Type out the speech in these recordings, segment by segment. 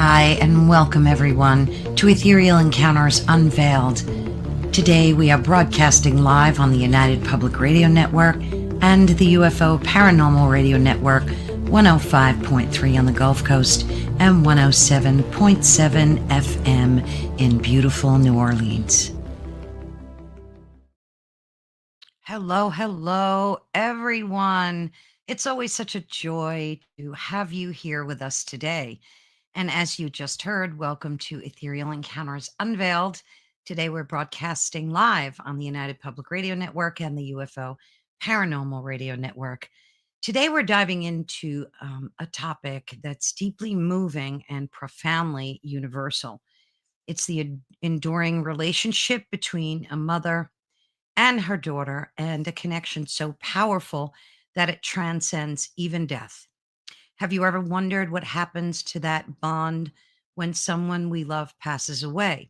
Hi, and welcome everyone to Ethereal Encounters Unveiled. Today we are broadcasting live on the United Public Radio Network and the UFO Paranormal Radio Network, 105.3 on the Gulf Coast and 107.7 FM in beautiful New Orleans. Hello, everyone. It's always such a joy to have you here with us today. And as you just heard, welcome to Ethereal Encounters Unveiled. Today we're broadcasting live on the United Public Radio Network and the UFO Paranormal Radio Network. Today we're diving into a topic that's deeply moving and profoundly universal. It's the enduring relationship between a mother and her daughter, and a connection so powerful that it transcends even death. Have you ever wondered what happens to that bond when someone we love passes away?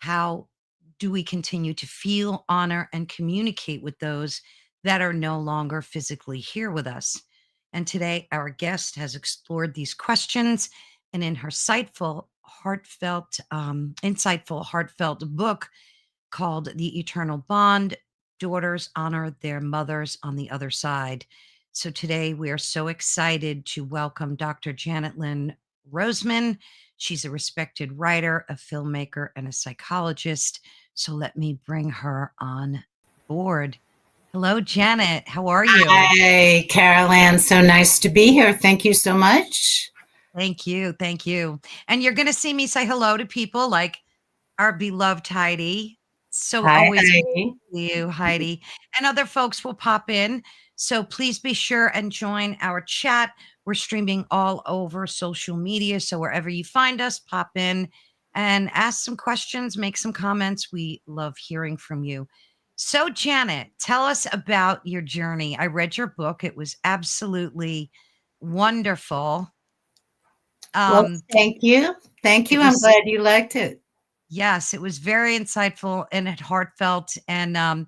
How do we continue to feel, honor, and communicate with those that are no longer physically here with us? And today, our guest has explored these questions, and in her insightful, heartfelt book called The Eternal Bond, Daughters Honor Their Mothers on the Other Side. So today we are so excited to welcome Dr. Janet Lynn Roseman. She's a respected writer, a filmmaker, and a psychologist. So let me bring her on board. Hello, Janet. How are you? Hi, Carolyn. So nice to be here. Thank you so much. Thank you. And you're going to see me say hello to people like our beloved Heidi. So Hi, always Heidi. you, Heidi, and other folks will pop in. So please be sure and join our chat. We're streaming all over social media. So wherever you find us, pop in and ask some questions, make some comments. We love hearing from you. So Janet, tell us about your journey. I read your book. It was absolutely wonderful. Well, thank you. Thank you. I'm glad you liked it. Yes, it was very insightful and heartfelt. And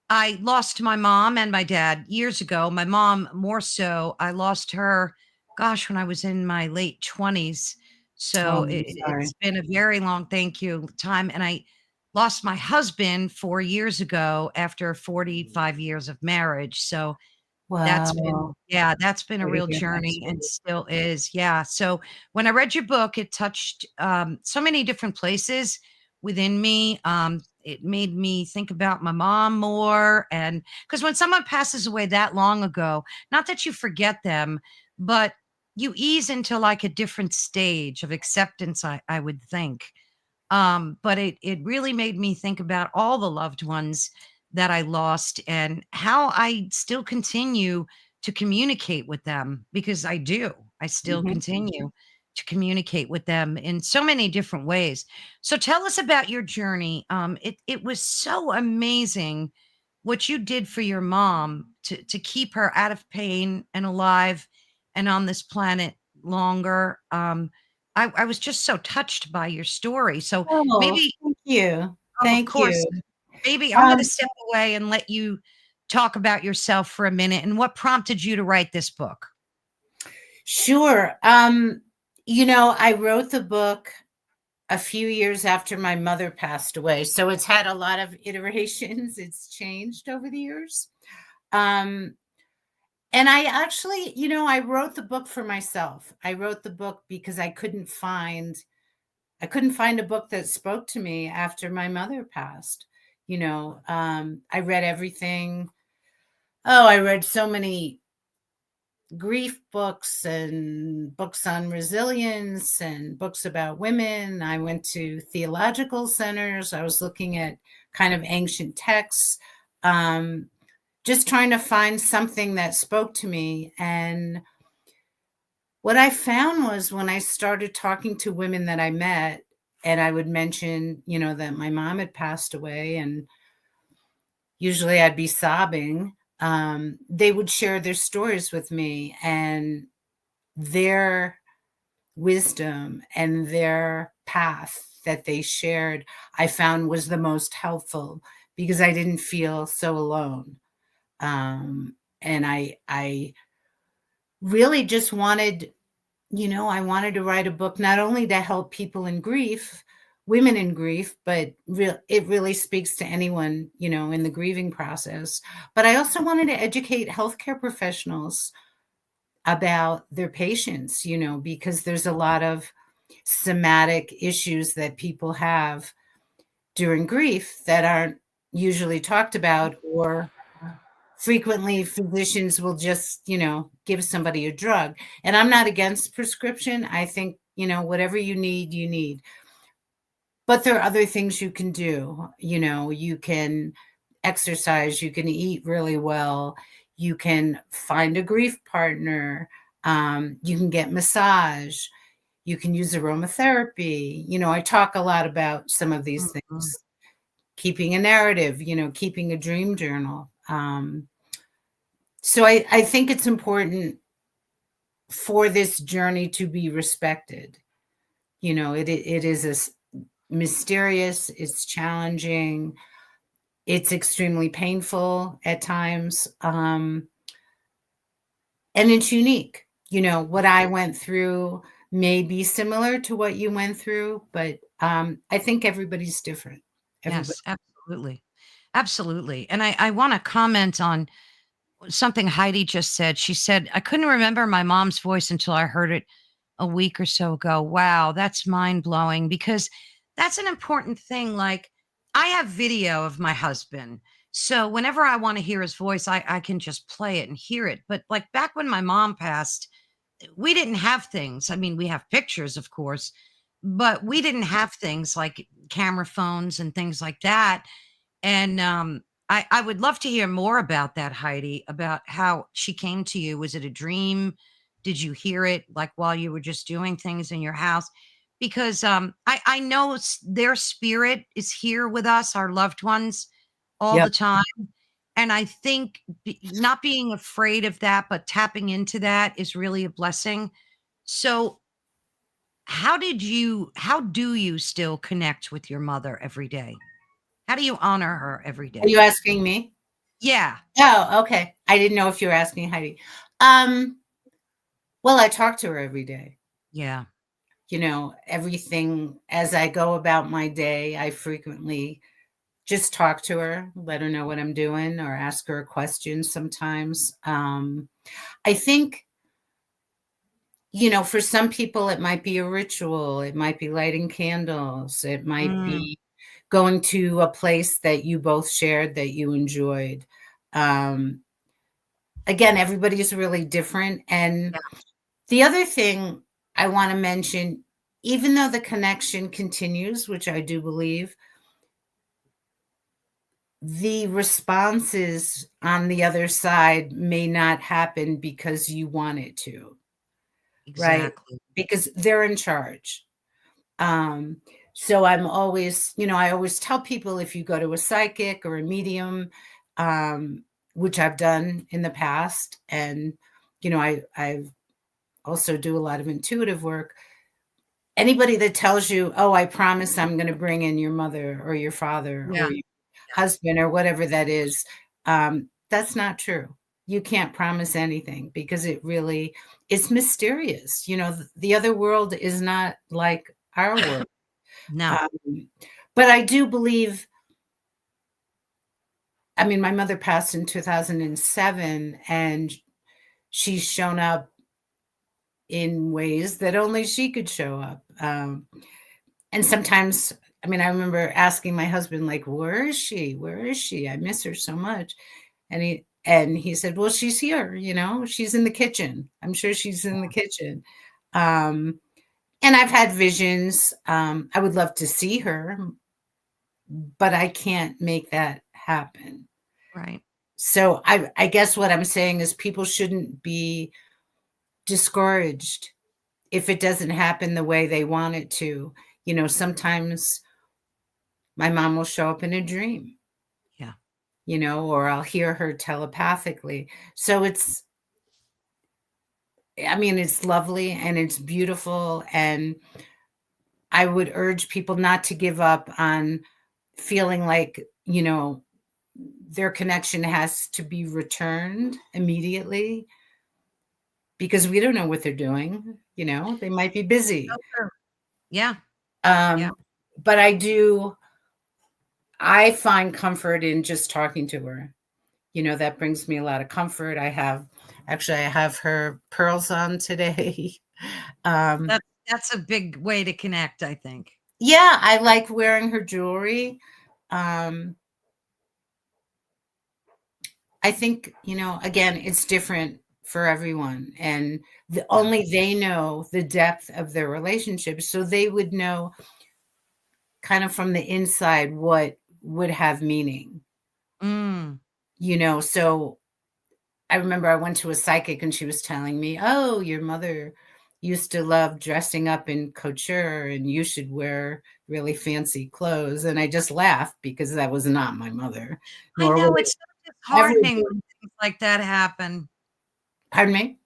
I lost my mom and my dad years ago. My mom more so. I lost her, when I was in my late 20s. So it's been a very long, time. And I lost my husband 4 years ago after 45 years of marriage. So that's been a real journey and still is. Yeah. So when I read your book, it touched so many different places within me. It made me think about my mom more. And because when someone passes away that long ago, not that you forget them, but you ease into like a different stage of acceptance, I would think. But it really made me think about all the loved ones that I lost and how I still continue to communicate with them, because I do. I still continue to communicate with them in so many different ways. So tell us about your journey. It was so amazing what you did for your mom to keep her out of pain and alive and on this planet longer. I was just so touched by your story. So maybe, thank you. of course, maybe I'm going to step away and let you talk about yourself for a minute and what prompted you to write this book. Sure. I wrote the book a few years after my mother passed away. So it's had a lot of iterations. It's changed over the years. And I actually, I wrote the book for myself. I wrote the book because I couldn't find a book that spoke to me after my mother passed. I read everything. I read so many grief books and books on resilience and books about women. I went to theological centers. I was looking at kind of ancient texts, just trying to find something that spoke to me. And what I found was when I started talking to women that I met, and I would mention, that my mom had passed away, and usually I'd be sobbing. They would share their stories with me, and their wisdom and their path that they shared, I found was the most helpful because I didn't feel so alone. And I really just wanted I wanted to write a book not only to help people in grief, women in grief, but it really speaks to anyone, in the grieving process. But I also wanted to educate healthcare professionals about their patients, because there's a lot of somatic issues that people have during grief that aren't usually talked about, or frequently physicians will just, give somebody a drug. And I'm not against prescription. I think, whatever you need, you need. But there are other things you can do. You can exercise, you can eat really well, you can find a grief partner, you can get massage, you can use aromatherapy. I talk a lot about some of these Mhm. things. Keeping a narrative, keeping a dream journal. So I think it's important for this journey to be respected. It is mysterious, it's challenging, it's extremely painful at times, and it's unique. What I went through may be similar to what you went through, but I think everybody's different. Everybody. Yes, absolutely. Absolutely. And I want to comment on something Heidi just said. She said, I couldn't remember my mom's voice until I heard it a week or so ago. Wow, that's mind blowing because that's an important thing. Like, I have video of my husband. So whenever I want to hear his voice, I can just play it and hear it. But like back when my mom passed, we didn't have things. I mean, we have pictures, of course, but we didn't have things like camera phones and things like that. And I would love to hear more about that, Heidi, about how she came to you. Was it a dream? Did you hear it like while you were just doing things in your house? Because I know their spirit is here with us, our loved ones, all the Yep. time. And I think not being afraid of that, but tapping into that is really a blessing. So, how do you still connect with your mother every day? How do you honor her every Are you day? asking me? Yeah. Oh, okay. I didn't know if you were asking Heidi. Um, well, I talk to her every day. Yeah. Everything as I go about my day, I frequently just talk to her, let her know what I'm doing, or ask her a question sometimes. I think, for some people, it might be a ritual, it might be lighting candles, it might Mm, be going to a place that you both shared that you enjoyed. Um, Again, everybody's really different. And yeah, the other thing I want to mention, even though the connection continues, which I do believe, the responses on the other side may not happen because you want it to, right? exactly. Because they're in charge. Um, so I'm always, I always tell people, if you go to a psychic or a medium, um, which I've done in the past, and I've also do a lot of intuitive work. Anybody that tells you, "Oh, I promise I'm going to bring in your mother or your father Yeah. or your husband," or whatever that is, that's not true. You can't promise anything because it's mysterious. The other world is not like our world. No. Um, but I do believe, I mean, my mother passed in 2007, and she's shown up in ways that only she could show up. And sometimes, I mean, I remember asking my husband, like, "Where is she? Where is she? I miss her so much." And he said, "Well, she's here, she's in the kitchen. I'm sure she's in the kitchen." Um, and I've had visions. I would love to see her, but I can't make that happen. Right. So I guess what I'm saying is people shouldn't be discouraged if it doesn't happen the way they want it to. Sometimes my mom will show up in a dream, Yeah. or I'll hear her telepathically. So it's lovely and it's beautiful. And I would urge people not to give up on feeling like, their connection has to be returned immediately, because we don't know what they're doing. They might be busy. So true. Yeah. Yeah. But I find comfort in just talking to her. That brings me a lot of comfort. I have her pearls on today. That's a big way to connect, I think. Yeah, I like wearing her jewelry. I think, again, it's different for everyone, and only they know the depth of their relationship, so they would know kind of from the inside what would have meaning. So I remember I went to a psychic and she was telling me, oh, your mother used to love dressing up in couture and you should wear really fancy clothes. And I just laughed because that was not my mother. I know, it's so disheartening when things like that happen. Pardon me?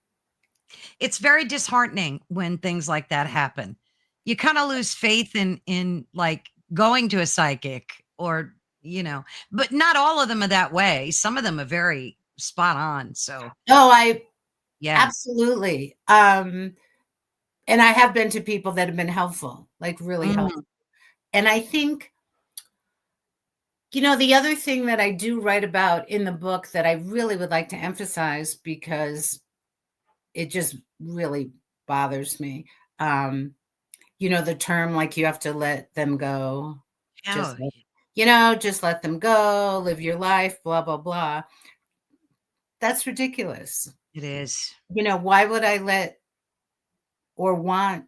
It's very disheartening when things like that happen. You kind of lose faith in like going to a psychic or, but not all of them are that way. Some of them are very spot on. So, yeah, absolutely. And I have been to people that have been helpful, like really helpful. And I think, the other thing that I do write about in the book that I really would like to emphasize, because it just really bothers me. The term, like, you have to let them go. Just let them go, live your life, blah, blah, blah. That's ridiculous. It is. Why would I let or want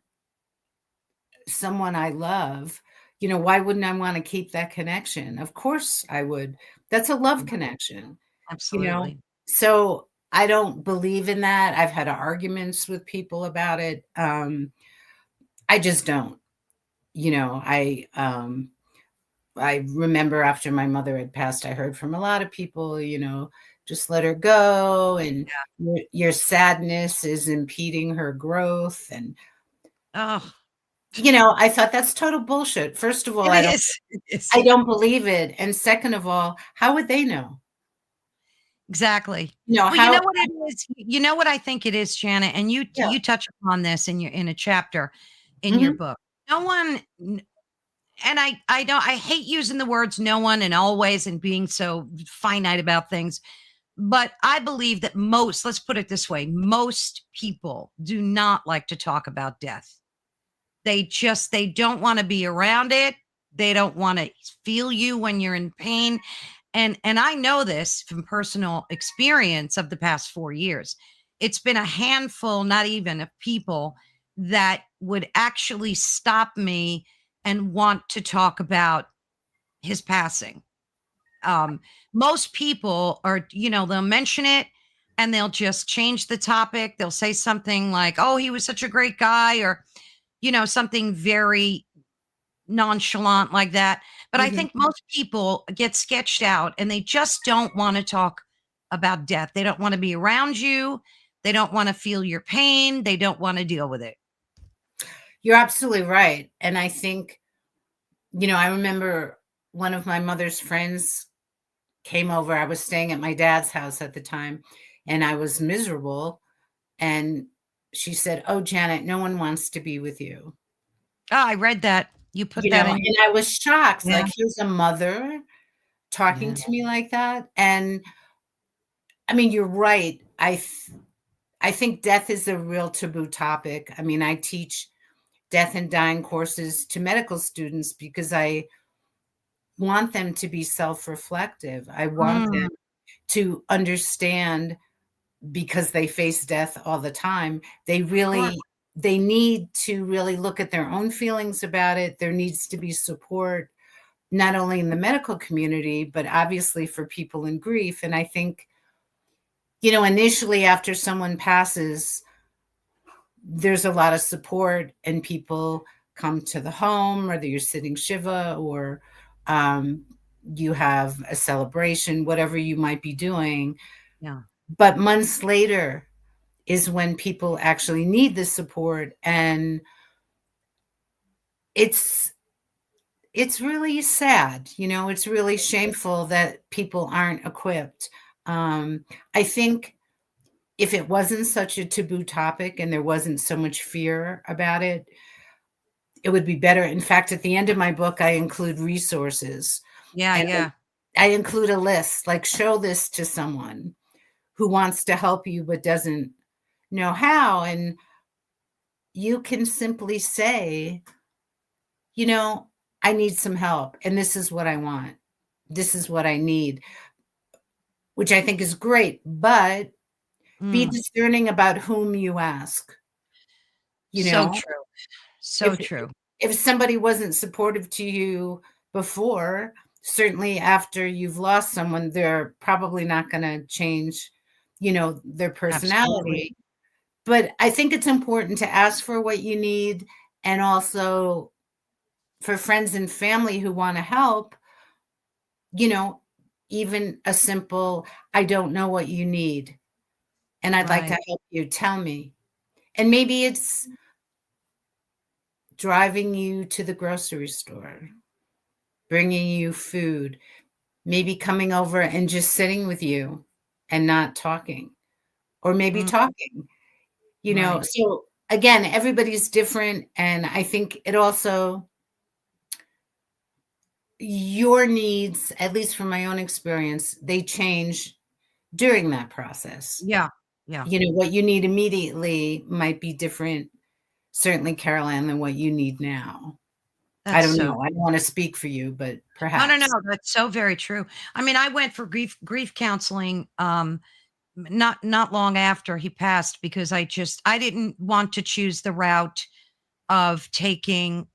someone I love? Why wouldn't I want to keep that connection? Of course I would. That's a love connection. Absolutely. So I don't believe in that. I've had arguments with people about it. I just don't. I remember after my mother had passed, I heard from a lot of people, just let her go, and your sadness is impeding her growth. And I thought that's total bullshit. First of all, I don't believe it. And second of all, how would they know? Exactly. Well, you know what it is? You know what I think it is, Janet, and you touch upon this in a chapter in your book. No one, and I hate using the words no one and always and being so finite about things, but I believe that let's put it this way, most people do not like to talk about death. They don't want to be around it. They don't want to feel you when you're in pain. And I know this from personal experience of the past 4 years. It's been a handful, not even, of people that would actually stop me and want to talk about his passing. Most people are, they'll mention it and they'll just change the topic. They'll say something like, oh, he was such a great guy, or, something very nonchalant like that. But I think most people get sketched out and they just don't want to talk about death. They don't want to be around you. They don't want to feel your pain. They don't want to deal with it. You're absolutely right. And I think, I remember one of my mother's friends came over. I was staying at my dad's house at the time and I was miserable. And she said, oh, Janet, no one wants to be with you. Oh, I read that. You put that in. And I was shocked. Yeah. Like, here's a mother talking to me like that. And I mean, you're right. I think death is a real taboo topic. I mean, I teach death and dying courses to medical students because I want them to be self-reflective. I want them to understand, because they face death all the time. They need to really look at their own feelings about it. There needs to be support, not only in the medical community, but obviously for people in grief. And I think, initially after someone passes, there's a lot of support and people come to the home, whether you're sitting Shiva or you have a celebration, whatever you might be doing. Yeah. But months later is when people actually need the support. And it's really sad. It's really shameful that people aren't equipped. I think, if it wasn't such a taboo topic and there wasn't so much fear about it, it would be better. In fact, at the end of my book, I include resources, Yeah, and yeah. I include a list, like show this to someone who wants to help you but doesn't know how. And you can simply say, you know, I need some help and this is what I want. This is what I need, which I think is great, but be Mm, discerning about whom you ask, you so know? true. So If true. if somebody wasn't supportive to you before, certainly after you've lost someone, they're probably not gonna change, their Absolutely. personality. But I think it's important to ask for what you need, and also for friends and family who wanna help, you know, even a simple, "I don't know what you need, and I'd like to Right. help you, tell me." And maybe it's driving you to the grocery store, bringing you food, maybe coming over and just sitting with you and not talking, or maybe Mm, talking, right. So again, everybody's different, and I think it also your needs, at least from my own experience, they change during that process. Yeah. Yeah. What you need immediately might be different, certainly, Caroline, than what you need now. I That's don't so know. I don't wanna speak for you, but no, no, perhaps. no. That's so very true. I mean, I went for grief counseling not long after he passed because I didn't want to choose the route of taking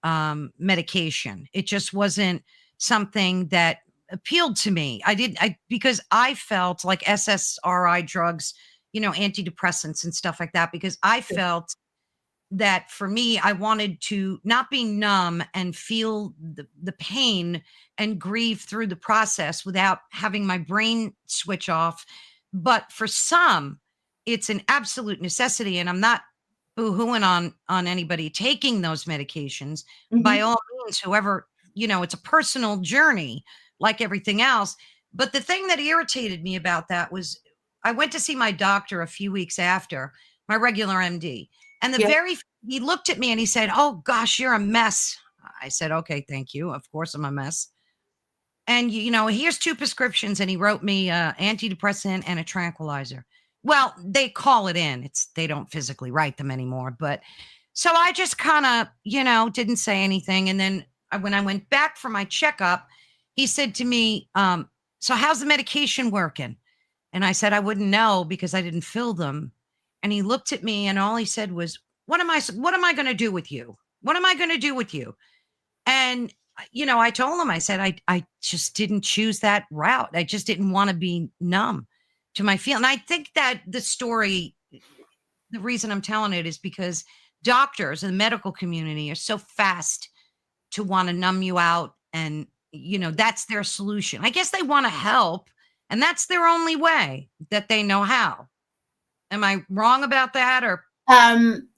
medication. It just wasn't something that appealed to me. I because I felt like SSRI drugs, antidepressants and stuff like that because I felt that for me, I wanted to not be numb and feel the pain and grieve through the process without having my brain switch off. But for some, it's an absolute necessity. And I'm not boo-hooing on anybody taking those medications. By Mhm. all means, whoever, it's a personal journey like everything else. But the thing that irritated me about that was I went to see my doctor a few weeks after, my regular MD. And Yeah. he looked at me and he said, "Oh gosh, you're a mess." I said, "Okay, thank you. Of course I'm a mess." And here's two prescriptions and he wrote me a antidepressant and a tranquilizer. Well, they call it in. They don't physically write them anymore, but so I just kind of, didn't say anything and then when I went back for my checkup, he said to me, "So how's the medication working?" And I said I wouldn't know because I didn't fill them. And he looked at me and all he said was, what am I going to do with you? What am I going to do with you?" And I told him, I said, I just didn't choose that route. I just didn't want to be numb to my feel. And I think that the reason I'm telling it is because doctors and the medical community are so fast to want to numb you out. And, that's their solution. I guess they want to help. And that's their only way that they know how. Am I wrong about that? Or Um,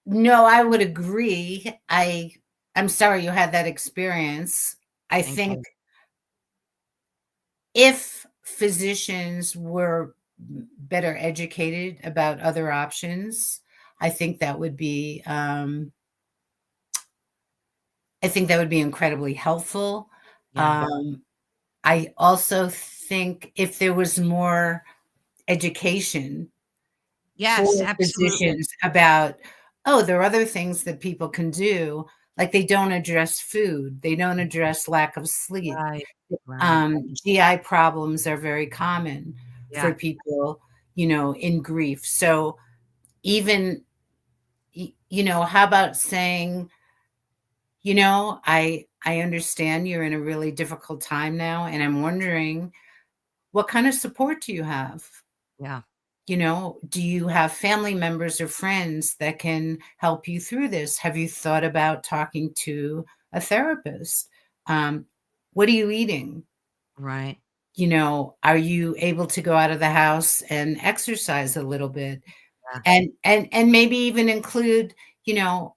no, I would agree. I'm sorry you had that experience. I thank think you. if physicians were better educated about other options, I think that would be, I think that would be incredibly helpful. Yeah. Um, I also think if there was more education Yes, for absolutely. physicians about, oh, there are other things that people can do, like they don't address food, they don't address lack of sleep. Right. Right. GI problems are very common for Yeah. people, in grief. So even, how about saying, I understand you're in a really difficult time now, and I'm wondering what kind of support do you have? Yeah. Do you have family members or friends that can help you through this? Have you thought about talking to a therapist? Um, what are you eating? Right. Are you able to go out of the house and exercise a little bit? Yeah. And maybe even include, you know,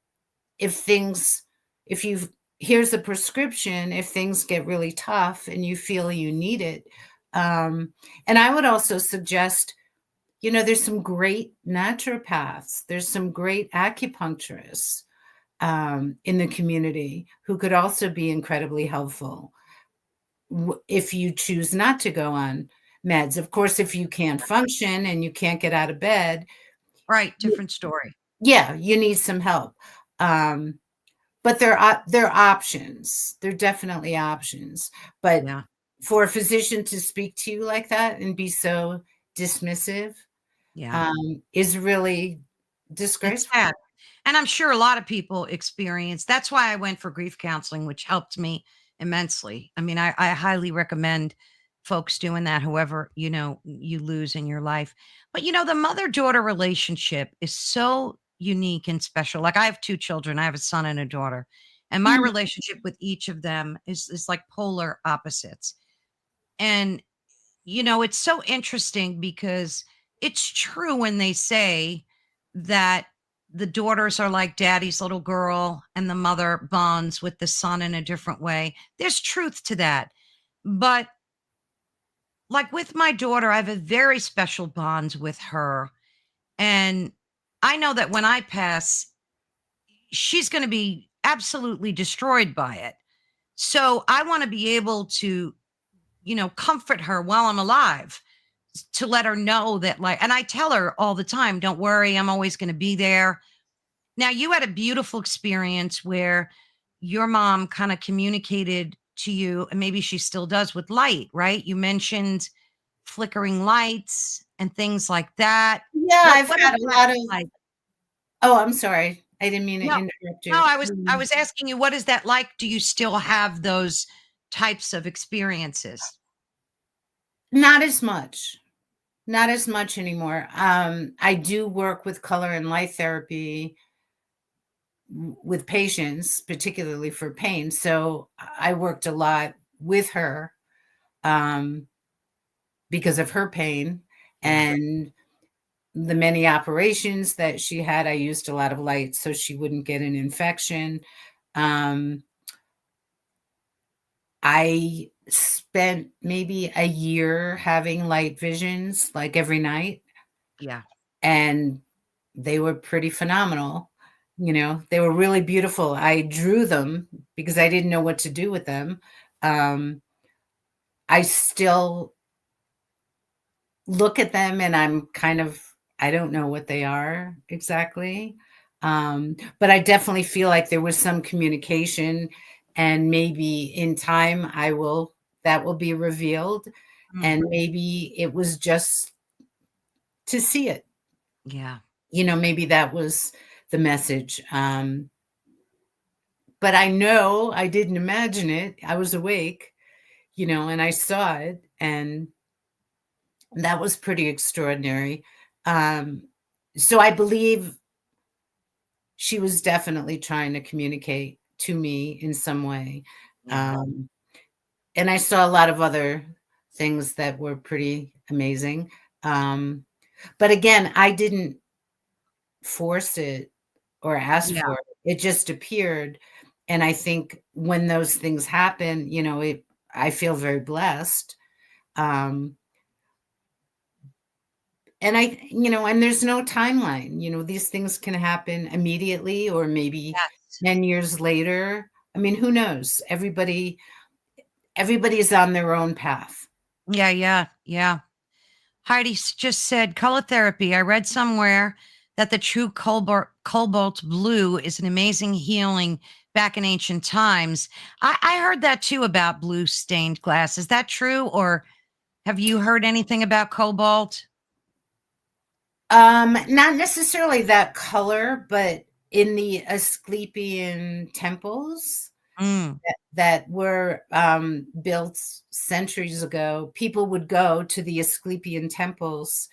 if things if you've here's a prescription if things get really tough and you feel you need it. And I would also suggest there's some great naturopaths. There's some great acupuncturists in the community who could also be incredibly helpful if you choose not to go on meds. Of course, if you can't function and you can't get out of bed, Right. Different story. yeah, you need some help. But there are options. There are definitely options. But Yeah. for a physician to speak to you like that and be so dismissive Yeah. is really It's disgraceful. sad. And I'm sure a lot of people experience. That's why I went for grief counseling, which helped me immensely. I mean, I highly recommend folks doing that, whoever, you lose in your life. But, the mother daughter relationship is so unique and special. Like I have two children, I have a son and a daughter. And my Mm. relationship with each of them is like polar opposites. And it's so interesting because it's true when they say that the daughters are like daddy's little girl and the mother bonds with the son in a different way. There's truth to that. But like with my daughter, I have a very special bond with her. And I know that when I pass, she's going to be absolutely destroyed by it. So I want to be able to, comfort her while I'm alive, to let her know that, like, and I tell her all the time, don't worry, I'm always going to be there. Now, you had a beautiful experience where your mom kind of communicated to you, and maybe she still does, with light, right? You mentioned flickering lights and things like that. Yeah, I've What is had a that lot of. like? Oh, I'm sorry. I didn't mean to No, interrupt no, you. I was asking you, what is that like? Do you still have those types of experiences? Not as much. Not as much anymore. I do work with color and light therapy with patients, particularly for pain. So I worked a lot with her um, because of her pain Yeah. and the many operations that she had. I used a lot of light so she wouldn't get an infection. Um, I spent maybe a year having light visions like every night, Yeah. and they were pretty phenomenal. They were really beautiful. I drew them because I didn't know what to do with them. Um, I still look at them and I don't know what they are exactly. But I definitely feel like there was some communication, and maybe in time that will be revealed. Mm, And maybe it was just to see it. yeah. Maybe that was the message. But I know I didn't imagine it. I was awake, and I saw it, and that was pretty extraordinary. Um, so I believe she was definitely trying to communicate to me in some way. Yeah. Um, and I saw a lot of other things that were pretty amazing. Um, but again, I didn't force it or ask Yeah. for it. It just appeared. And I think when those things happen, I feel very blessed. Um, and there's no timeline. These things can happen immediately or maybe Yes. 10 years later. I mean, who knows? Everybody is on their own path. Yeah. Yeah. Yeah. Heidi just said color therapy. I read somewhere that the true cobalt blue is an amazing healing back in ancient times. I heard that too about blue stained glass. Is that true? Or have you heard anything about cobalt? Not necessarily that color, but in the Asclepian temples Mm, that were built centuries ago, people would go to the Asclepian temples,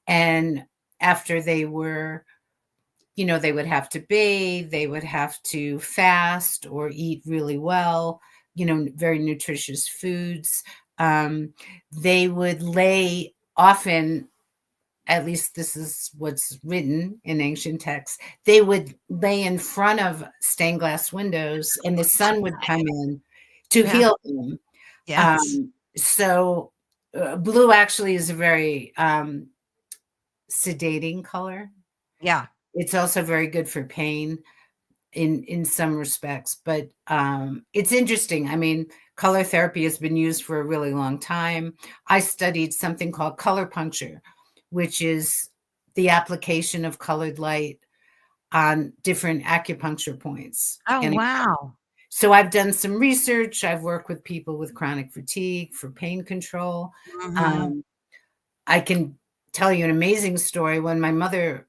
and after they would have to bathe, they would have to fast or eat really well, very nutritious foods. They would lay often, at least this is what's written in ancient texts, they would lay in front of stained glass windows and the sun would come in to yeah. heal them. Yes. So blue actually is a very sedating color. Yeah. It's also very good for pain in some respects, but it's interesting. I mean, color therapy has been used for a really long time. I studied something called color puncture, which is the application of colored light on different acupuncture points. Oh, And wow. so I've done some research. I've worked with people with chronic fatigue for pain control. Mhm. Um, I can tell you an amazing story. When my mother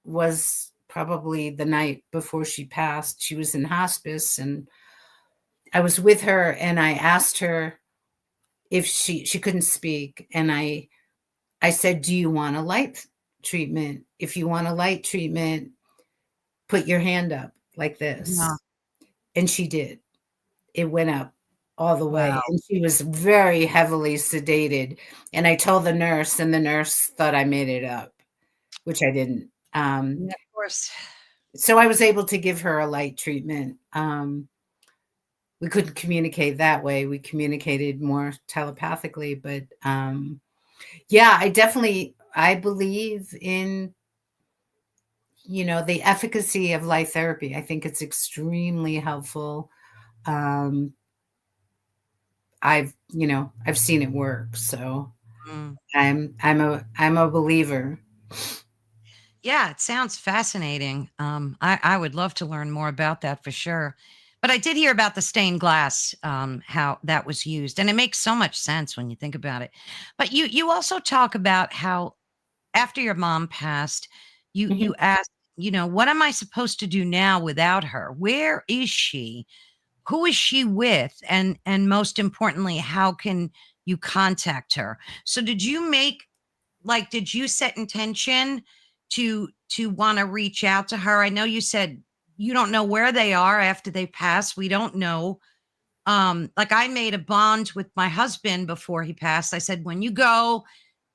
was probably the night before she passed, she was in hospice, and I was with her, and I asked her if she couldn't speak, and I said, "Do you want a light treatment? If you want a light treatment, put your hand up like Yeah. this." And she did. It went up all the way, Wow. and she was very heavily sedated, and I told the nurse, and the nurse thought I made it up, which I didn't. Yeah, of course. So I was able to give her a light treatment. We couldn't communicate that way. We communicated more telepathically, but yeah, I believe in, the efficacy of light therapy. I think it's extremely helpful. Um, I've seen it work, so Mm. I'm a believer. Yeah, it sounds fascinating. I would love to learn more about that for sure. But I did hear about the stained glass, how that was used, and it makes so much sense when you think about it. But you also talk about how after your mom passed, Mhm. you asked, what am I supposed to do now without her? Where is she? Who is she with? And most importantly, how can you contact her? So did you make like did you set intention to want to reach out to her? I know you said you don't know where they are after they pass. We don't know. Like I made a bond with my husband before he passed. I said, when you go,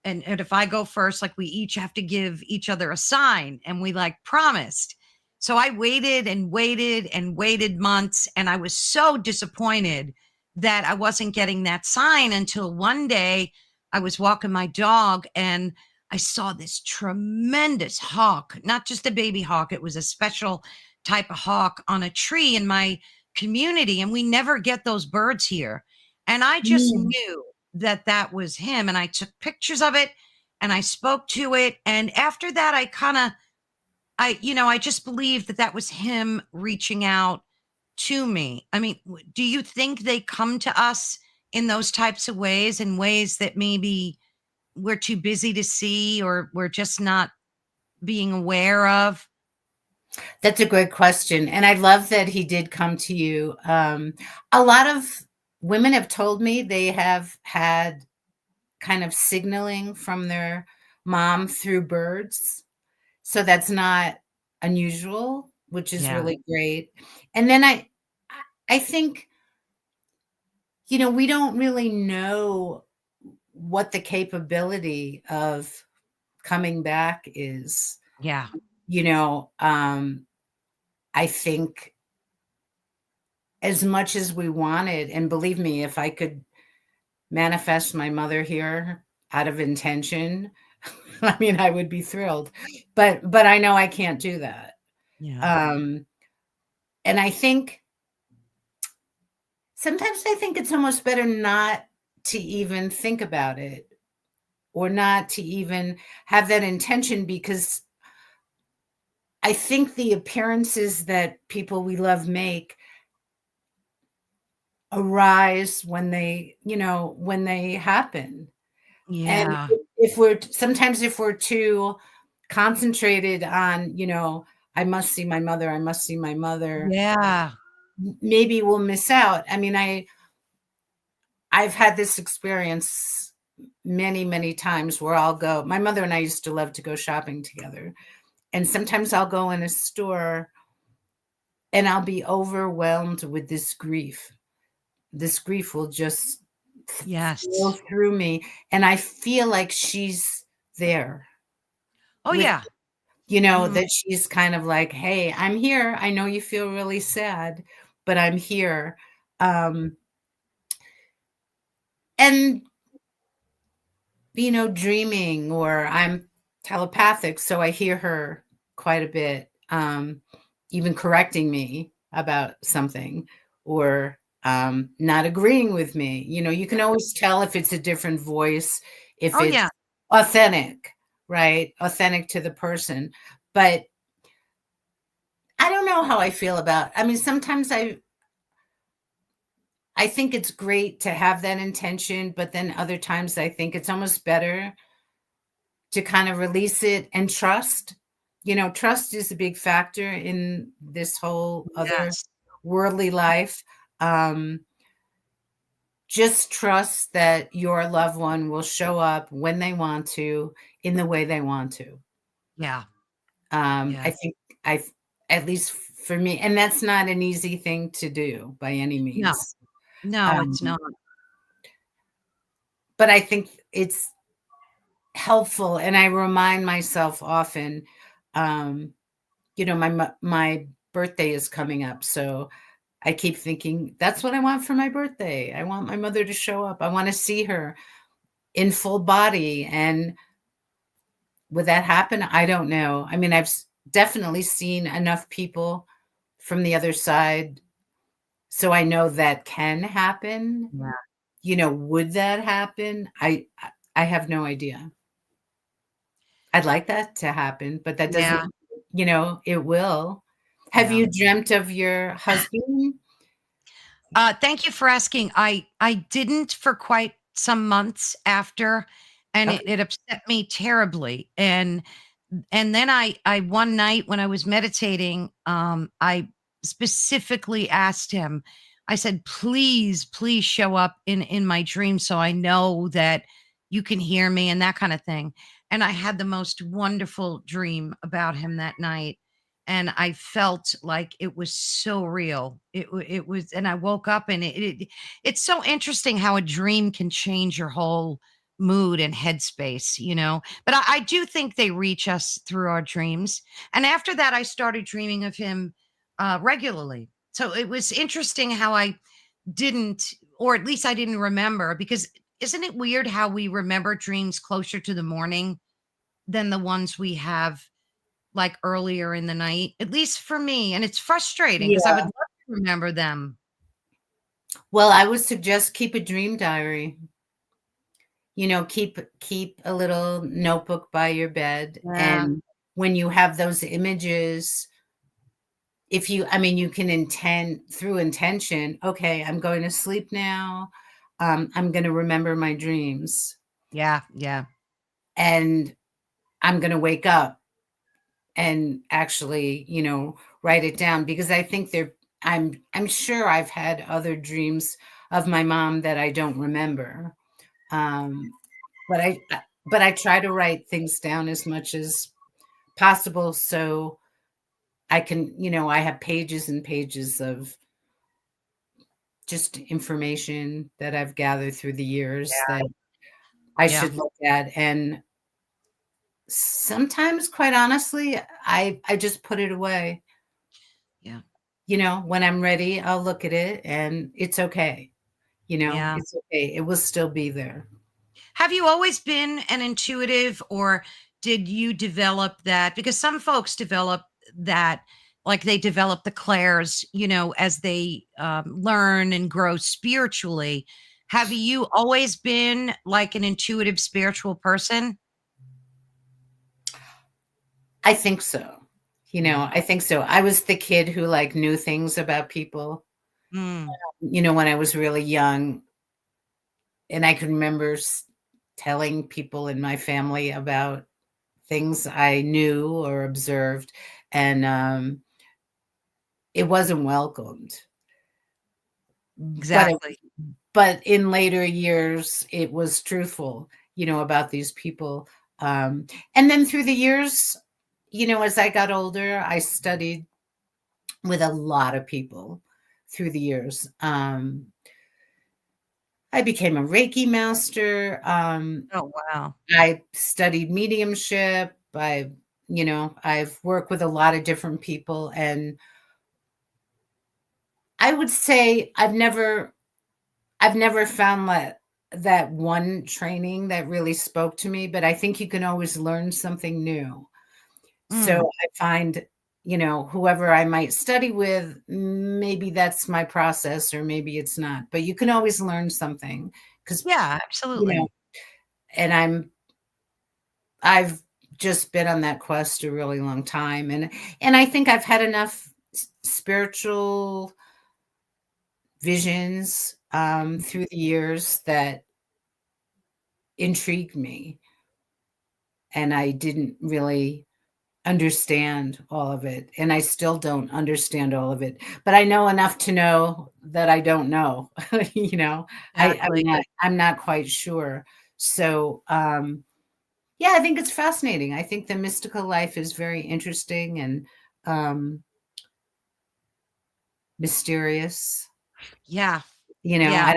and if I go first, like we each have to give each other a sign, and we like promised. So I waited and waited and waited months, and I was so disappointed that I wasn't getting that sign until one day I was walking my dog and I saw this tremendous hawk, not just a baby hawk, it was a special type of hawk on a tree in my community, and we never get those birds here. And I just Mm. knew that that was him, and I took pictures of it and I spoke to it, and after that I kind of I just believed that that was him reaching out to me. I mean, do you think they come to us in those types of ways, in ways that maybe we're too busy to see or we're just not being aware of? That's a great question, and I love that he did come to you. A lot of women have told me they have had kind of signaling from their mom through birds. So that's not unusual, which is Yeah. really great. And then I think, we don't really know what the capability of coming back is. Yeah. You know, I think as much as we wanted, and believe me, if I could manifest my mother here out of intention, I mean, I would be thrilled. But I know I can't do that. Yeah. Um, and I think sometimes I think it's almost better not to even think about it, or not to even have that intention, because I think the appearances that people we love make arise when they happen. And Yeah. if we're too concentrated on, I must see my mother, I must see my mother, Yeah. maybe we'll miss out. I mean, I've had this experience many, many times where I'll go. My mother and I used to love to go shopping together. And sometimes I'll go in a store and I'll be overwhelmed with this grief. This grief will just flow Yes. through me. And I feel like she's there Oh with, yeah. Mhm. that she's kind of like, hey, I'm here. I know you feel really sad, but I'm here. Um, and, dreaming, or I'm telepathic, so I hear her quite a bit, even correcting me about something or not agreeing with me. You can always tell if it's a different voice, if Oh, it's yeah. authentic, right? Authentic to the person. But I don't know how I feel about. I mean, sometimes I think it's great to have that intention, but then other times I think it's almost better to kind of release it and trust. Trust is a big factor in this whole other Yes. worldly life. Um, just trust that your loved one will show up when they want to, in the way they want to. Yeah. I Yeah. think I, at least for me, and that's not an easy thing to do by any No, means. no, Um, it's not. but I think it's helpful, and I remind myself often. Um, my birthday is coming up, so I keep thinking that's what I want for my birthday. I want my mother to show up. I want to see her in full body. And would that happen? I don't know. I mean, I've definitely seen enough people from the other side, so I know that can happen. Yeah. Would that happen? I have no idea. I'd like that to happen, but that Yeah. doesn't, it will. Have Yeah. you dreamt of your husband? Thank you for asking. I didn't for quite some months after, and Okay. it upset me terribly. And then I one night when I was meditating, I specifically asked him. I said, "Please, please show up in my dream so I know that you can hear me and that kind of thing." And I had the most wonderful dream about him that night, and I felt like it was so real. It was, and I woke up, and it's so interesting how a dream can change your whole mood and headspace, But I do think they reach us through our dreams. And after that, I started dreaming of him regularly. So it was interesting how I didn't, or at least I didn't remember, because isn't it weird how we remember dreams closer to the morning than the ones we have like earlier in the night, at least for me. And it's frustrating because I would Yeah. love to remember them. Well, I would suggest keep a dream diary. Keep a little notebook by your bed, Yeah. and when you have those images, if you I mean, you can intend through intention, okay, I'm going to sleep now. I'm going to remember my dreams, Yeah. Yeah. and I'm going to wake up and actually, write it down, because I think I'm sure I've had other dreams of my mom that I don't remember. Um, but I try to write things down as much as possible, so I can, I have pages and pages of just information that I've gathered through the years that I Yeah. should look at. And sometimes, quite honestly, I just put it away. Yeah. When I'm ready, I'll look at it, and it's okay. Yeah. It's okay. It will still be there. Have you always been an intuitive, or did you develop that? Because some folks develop that, like they develop the clairs, as they learn and grow spiritually. Have you always been like an intuitive spiritual person? I think so. I think so. I was the kid who like knew things about people, Mm, when I was really young, and I can remember telling people in my family about things I knew or observed, and it wasn't welcomed. But exactly. but in later years, it was truthful, about these people. And then through the years, as I got older, I studied with a lot of people through the years. I became a Reiki master. Oh, wow. I studied mediumship. I've worked with a lot of different people, and I would say I've never found that that one training that really spoke to me, but I think you can always learn something new. So Mm. I find, whoever I might study with, maybe that's my process or maybe it's not, but you can always learn something because, Yeah, you know, absolutely. and I've just been on that quest a really long time. And I think I've had enough spiritual visions through the years that intrigued me. And I didn't really understand all of it, and I still don't understand all of it, but I know enough to know that I don't know. You know, Exactly. I'm not quite sure. So, yeah, I think it's fascinating. I think the mystical life is very interesting and um, mysterious. Yeah. I Yeah.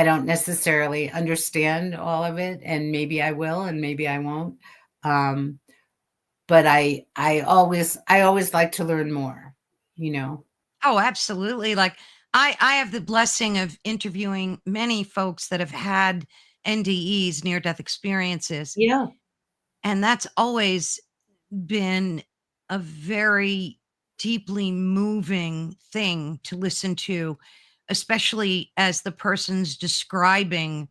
don't necessarily understand all of it, and maybe I will, and maybe I won't. Um, but I always like to learn more, you know? Oh, absolutely. Like I have the blessing of interviewing many folks that have had NDEs, near death experiences, Yeah. and that's always been a very deeply moving thing to listen to, especially as the person's describing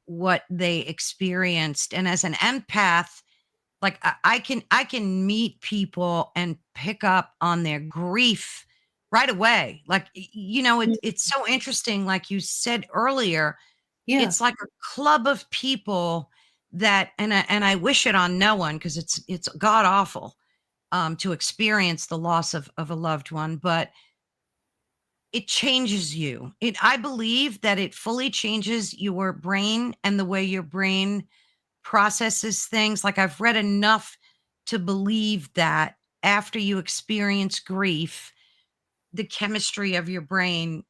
what they experienced. And as an empath, like I can meet people and pick up on their grief right away. Like it's so interesting. Like you said earlier, Yeah. it's like a club of people that, and I wish it on no one because it's god awful to experience the loss of a loved one, but it changes you. I believe that it fully changes your brain and the way your brain processes things. Like I've read enough to believe that after you experience grief, the chemistry of your brain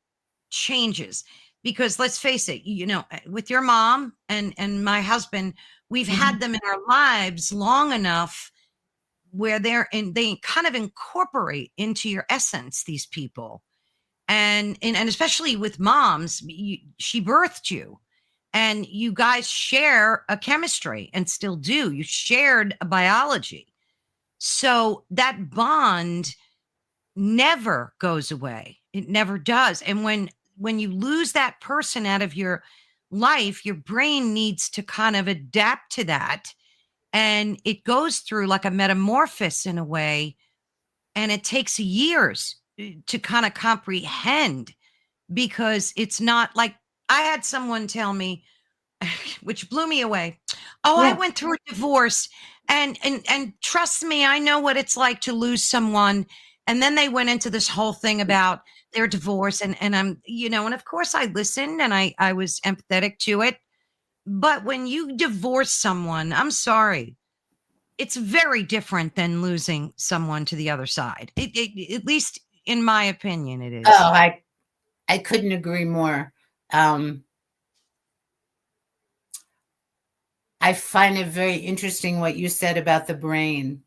changes. Because let's face it, with your mom and my husband, we've had Mhm. them in our lives long enough where they kind of incorporate into your essence, these people. And especially with moms, she birthed you, and you guys share a chemistry and still do. You shared a biology. So that bond never goes away. It never does. And when you lose that person out of your life, your brain needs to kind of adapt to that. And it goes through like a metamorphosis in a way. And it takes years to kind of comprehend, because it's not like I had someone tell me, which blew me away. Oh, I Yeah. went through a divorce, and trust me, I know what it's like to lose someone. And then they went into this whole thing about their divorce, and I'm, and of course I listened and I was empathetic to it. But when you divorce someone, I'm sorry, it's very different than losing someone to the other side. At least in my opinion, it Oh, is. I couldn't agree more. Um, I find it very interesting what you said about the brain.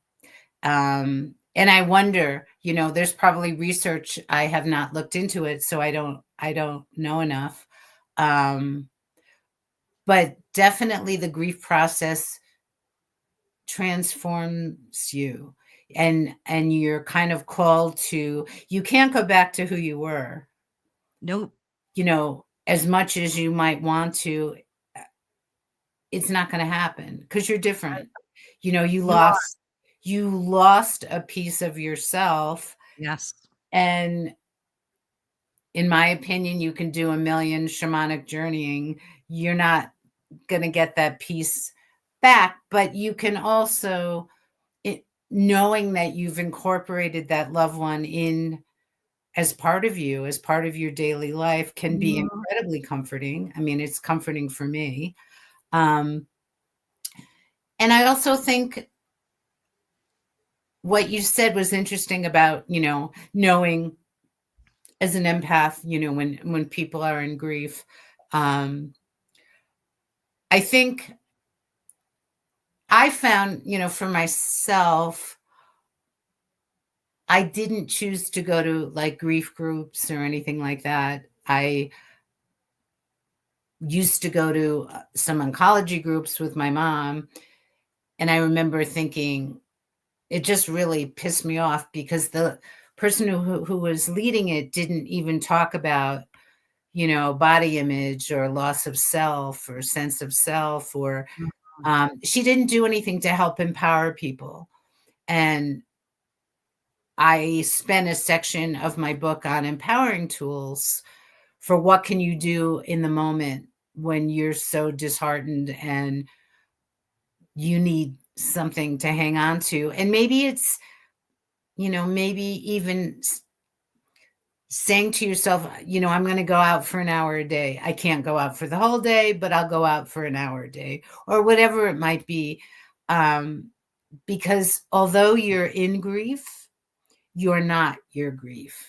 And I wonder, there's probably research, I have not looked into it, so I don't know enough. Um, but definitely the grief process transforms you, and you're kind of called to, you can't go back to who you were, Nope. as much as you might want to. It's not going to happen because you're different. You You are. lost a piece of yourself, Yes. and in my opinion, you can do a million shamanic journeying, you're not going to get that piece back, but you can also, knowing that you've incorporated that loved one in as part of you, as part of your daily life, can be Mhm. incredibly comforting. I mean, it's comforting for me. Um, and I also think what you said was interesting about, knowing as an empath, when people are in grief. Um, I think I found, for myself, I didn't choose to go to like grief groups or anything like that. I used to go to some oncology groups with my mom. And I remember thinking, it just really pissed me off because the person who was leading it didn't even talk about, body image or loss of self or sense of self, or she didn't do anything to help empower people. And I spent a section of my book on empowering tools for what can you do in the moment when you're so disheartened and you need something to hang on to. And maybe it's, maybe even saying to yourself, I'm going to go out for an hour a day. I can't go out for the whole day, but I'll go out for an hour a day, or whatever it might be. Because although you're in grief, you're not your grief.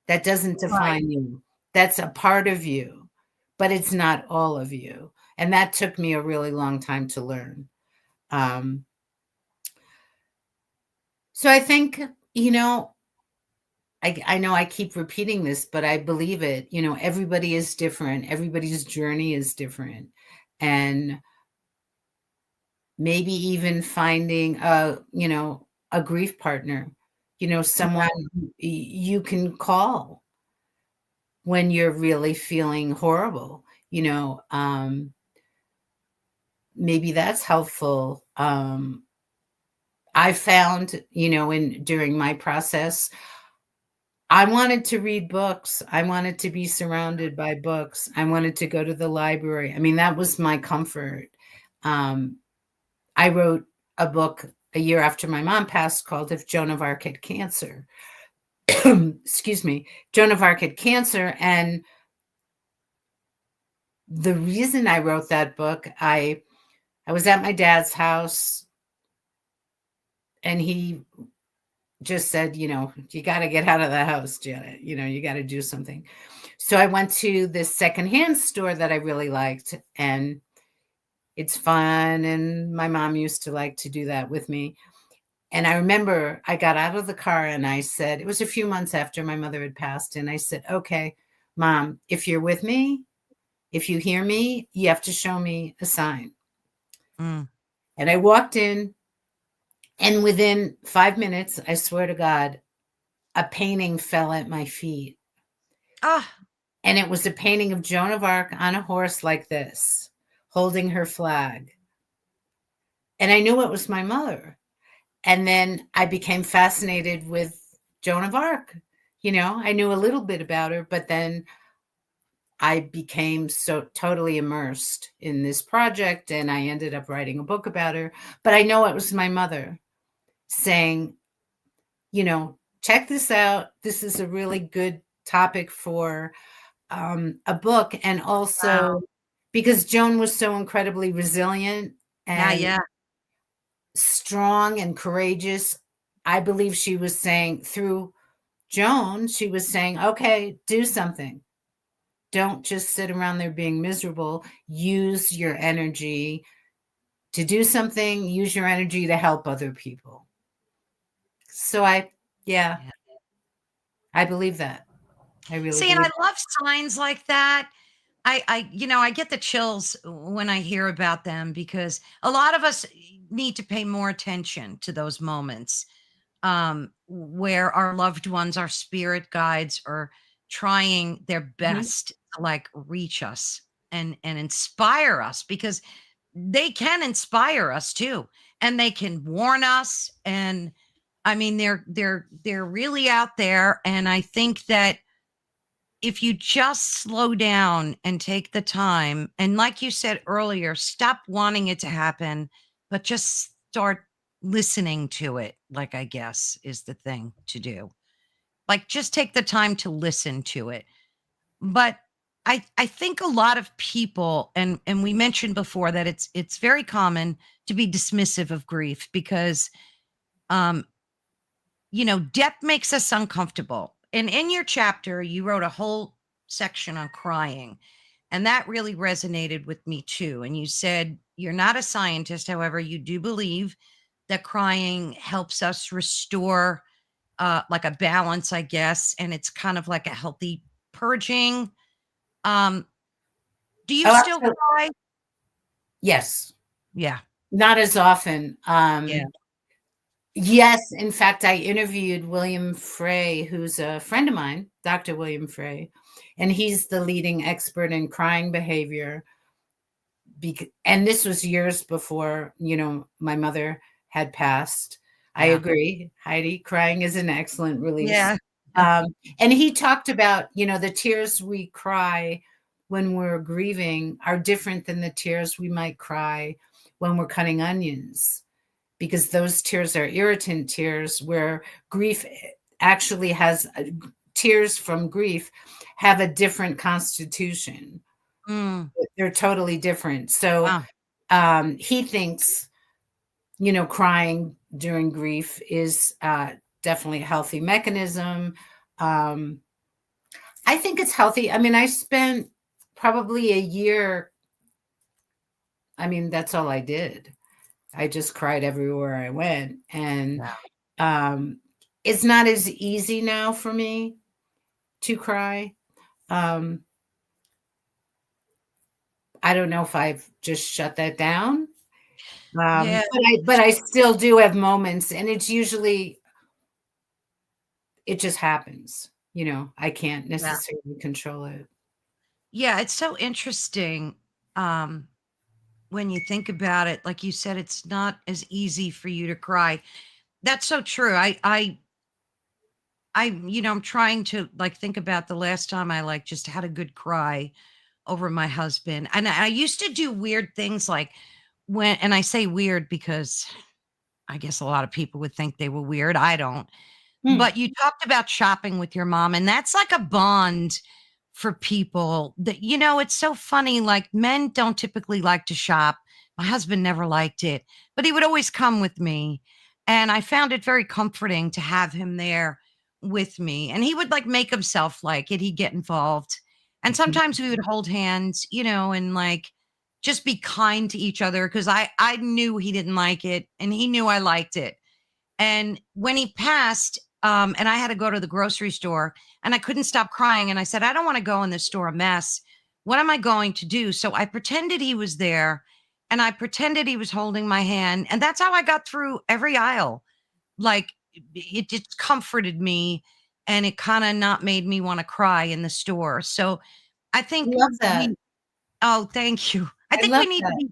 That doesn't define you. That's a part of you, but it's not all of you. And that took me a really long time to learn. So I think, I know I keep repeating this, but I believe it. Everybody is different. Everybody's journey is different. And maybe even finding a grief partner, someone you can call when you're really feeling horrible, maybe that's helpful. I found, during my process, I wanted to read books. I wanted to be surrounded by books. I wanted to go to the library. I mean, that was my comfort. I wrote a book a year after my mom passed called If Joan of Arc Had Cancer. Excuse me, Joan of Arc had cancer. And the reason I wrote that book, I was at my dad's house and he just said, you got to get out of the house, Janet. You got to do something. So I went to this secondhand store that I really liked, and it's fun. And my mom used to like to do that with me. And I remember I got out of the car and I said, it was a few months after my mother had passed. And I said, okay, Mom, if you're with me, if you hear me, you have to show me a sign. And I walked in, and within 5 minutes, I swear to God, a painting fell at my feet. And it was a painting of Joan of Arc on a horse like this, holding her flag. And I knew it was my mother. And then I became fascinated with Joan of Arc. I knew a little bit about her, but then I became so totally immersed in this project, and I ended up writing a book about her. But I know it was my mother saying, check this out. This is a really good topic for a book. And also because Joan was so incredibly resilient and strong and courageous, I believe she was saying, through Joan, she was saying, okay, do something. Don't just sit around there being miserable. Use your energy to do something. Use your energy to help other people. So I believe that. I really see, and I love signs like that. I get the chills when I hear about them, because a lot of us need to pay more attention to those moments where our loved ones, our spirit guides, are trying their best to like reach us and inspire us, because they can inspire us too, and they can warn us. And I mean, they're really out there. And I think that if you just slow down and take the time, and like you said earlier, stop wanting it to happen, but just start listening to it, like, I guess is the thing to do. Like, just take the time to listen to it. But I think a lot of people, and we mentioned before that it's very common to be dismissive of grief, because um death makes us uncomfortable. And in your chapter, you wrote a whole section on crying. And that really resonated with me too. And you said you're not a scientist. However, you do believe that crying helps us restore like a balance, I guess. And it's kind of like a healthy purging. Um, Do you Oh, still absolutely. cry? Yes. Yeah. Not as often. Yeah. Yes, in fact, I interviewed William Frey, who's a friend of mine, Dr. William Frey, and he's the leading expert in crying behavior. And this was years before, my mother had passed. I Yeah. agree, Heidi, crying is an excellent release. Yeah. And he talked about, the tears we cry when we're grieving are different than the tears we might cry when we're cutting onions, because those tears are irritant tears, where grief actually has tears from grief have a different constitution. Mm. They're totally different. So Wow. he thinks, crying during grief is definitely a healthy mechanism. Um, I think it's healthy. I mean, I spent probably a year. I mean, that's all I did. I just cried everywhere I went. And Yeah. um, it's not as easy now for me to cry. Um, I don't know if I've just shut that down. Yeah. But I still do have moments, and it's usually it just happens. I can't Yeah. necessarily control it. Yeah. It's so interesting. Um, when you think about it, like you said, it's not as easy for you to cry. That's so true. I'm trying to like think about the last time I like just had a good cry over my husband. And I used to do weird things like and I say weird because I guess a lot of people would think they were weird. I don't. Hmm. But you talked about shopping with your mom, and that's like a bond for people that, it's so funny. Like men don't typically like to shop. My husband never liked it, but he would always come with me. And I found it very comforting to have him there with me. And he would like make himself like it. He'd get involved. And sometimes we would hold hands, and like just be kind to each other because I knew he didn't like it and he knew I liked it. And when he passed, and I had to go to the grocery store and I couldn't stop crying. And I said, I don't want to go in this store a mess. What am I going to do? So I pretended he was there and I pretended he was holding my hand. And that's how I got through every aisle. Like it just comforted me and it kind of not made me want to cry in the store. So I I think love that. oh, thank you. I I think we love need to that. be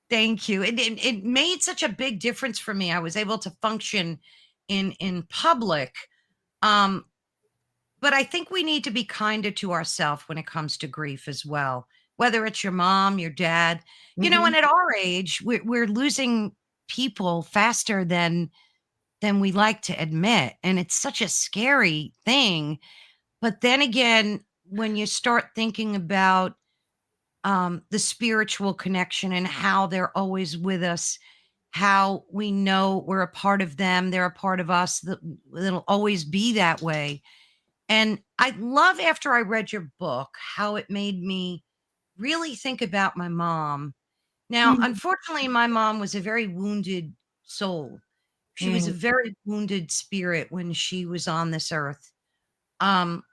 Thank you. It made such a big difference for me. I was able to function in public. Um, but I think we need to be kinder to ourselves when it comes to grief as well. Whether it's your mom, your dad, and Mhm. at our age, we're losing people faster than we like to admit, and it's such a scary thing. But then again, when you start thinking about the spiritual connection and how they're always with us, how we know we're a part of them, they're a part of us, that'll always be that way. And I love after I read your book how it made me really think about my mom. Now, Mhm. unfortunately, my mom was a very wounded soul. She was a Mhm. very wounded spirit when she was on this earth. Um,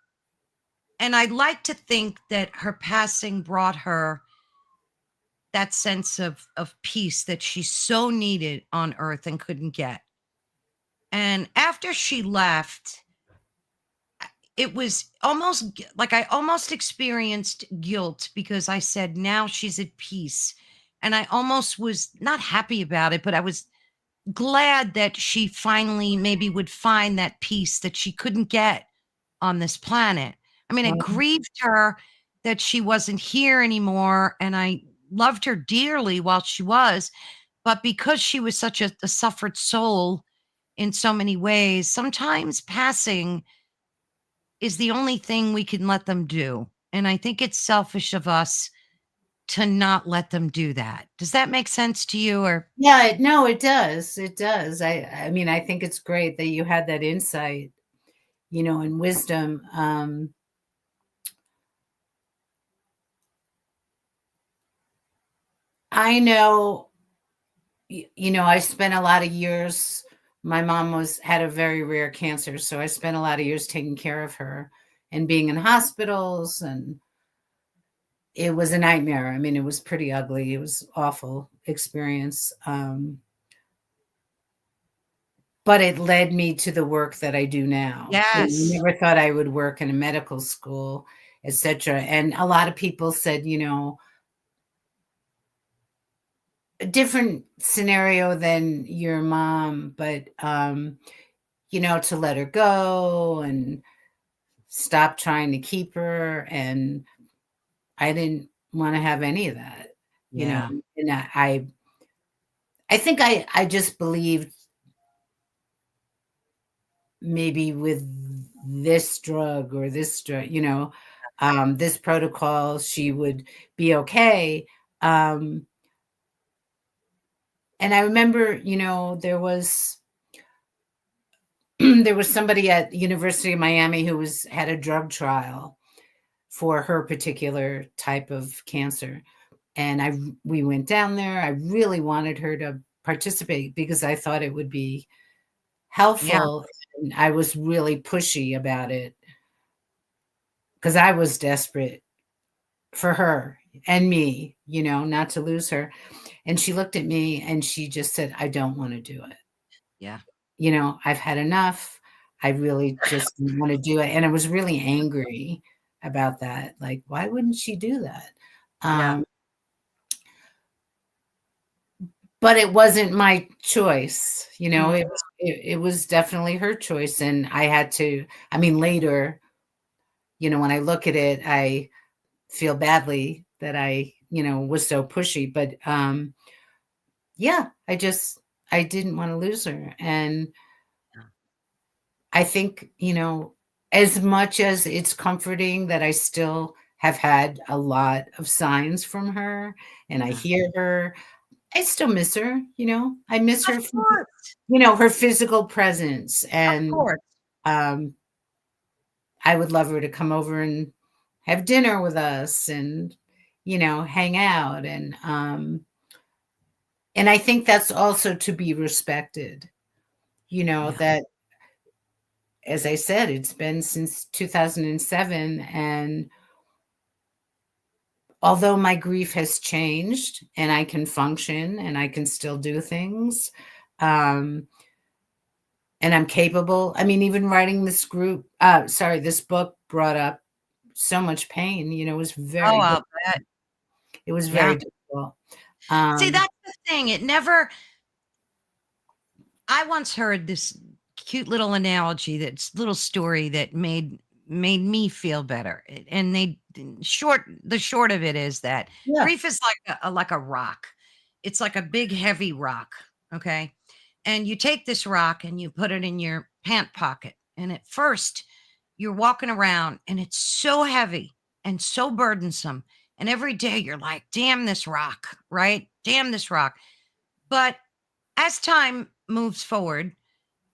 and I'd like to think that her passing brought her that sense of peace that she so needed on earth and couldn't get. And after she left, it was almost like I almost experienced guilt because I said now she's at peace. And I almost was not happy about it, but I was glad that she finally maybe would find that peace that she couldn't get on this planet. I mean, it Wow. grieved her that she wasn't here anymore. And I loved her dearly while she was. But because she was such a suffered soul in so many ways, sometimes passing is the only thing we can let them do. And I think it's selfish of us to not let them do that. Does that make sense to you? Or Yeah, no, it does. It does. I mean, I think it's great that you had that insight, and wisdom. I know, I spent a lot of years. My mom had a very rare cancer, so I spent a lot of years taking care of her and being in hospitals and it was a nightmare. I mean, it was pretty ugly. It was awful experience. But it led me to the work that I do now. I Yes. never thought I would work in a medical school, etc. And a lot of people said, a different scenario than your mom, but to let her go and stop trying to keep her. And I didn't want to have any of that, Yeah. and I think I just believed maybe with this drug or this drug, this protocol, she would be okay. And I remember, there was there was somebody at the University of Miami who had a drug trial for her particular type of cancer. And we went down there. I really wanted her to participate because I thought it would be Yeah. helpful. And I was really pushy about it because I was desperate for her and me, not to lose her. And she looked at me and she just said, I don't want to do it. Yeah. I've had enough. I really just want to do it. And I was really angry about that. Like, why wouldn't she do that? Yeah. But it wasn't my choice. Mm. It was definitely her choice. And I had to, later, when I look at it, I feel badly that I, was so pushy. But yeah, I didn't want to lose her. And I think, as much as it's comforting that I still have had a lot of signs from her and I Yeah. hear her, I still miss her, I miss Of her, course. her physical presence. Of And course. um, I would love her to come over and have dinner with us and, hang out. And I think that's also to be respected, Yeah. that, as I said, it's been since 2007. And although my grief has changed and I can function and I can still do things, and I'm capable. Even writing this this book brought up so much pain, it was Oh, very I'll difficult. bet. It was Yeah. very difficult. See, Um, that's the thing. I once heard this cute little analogy, that's little story that made me feel better. And the short of it is that yeah, grief is like a rock. It's like a big heavy rock, okay? And you take this rock and you put it in your pant pocket. And at first, you're walking around and it's so heavy and so burdensome. And every day you're like, damn this rock, right? Damn this rock. But as time moves forward,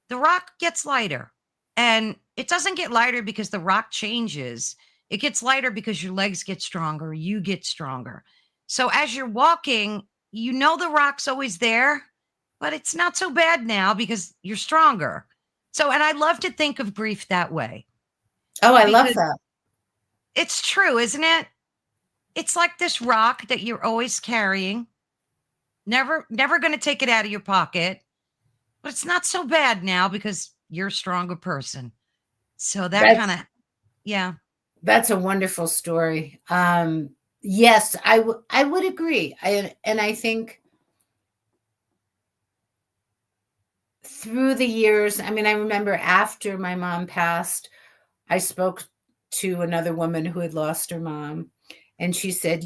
the rock gets lighter. And it doesn't get lighter because the rock changes. It gets lighter because your legs get stronger, you get stronger. So as you're walking, the rock's always there, but it's not so bad now because you're stronger. So, and I love to think of grief that way oh, I love because that. it's true, isn't it? It's like this rock that you're always carrying, never going to take it out of your pocket, but it's not so bad now because you're a stronger person. So that kind That's of, yeah. that's a wonderful story. Yes, I would agree. And I think through the years, I remember after my mom passed, I spoke to another woman who had lost her mom, and she said,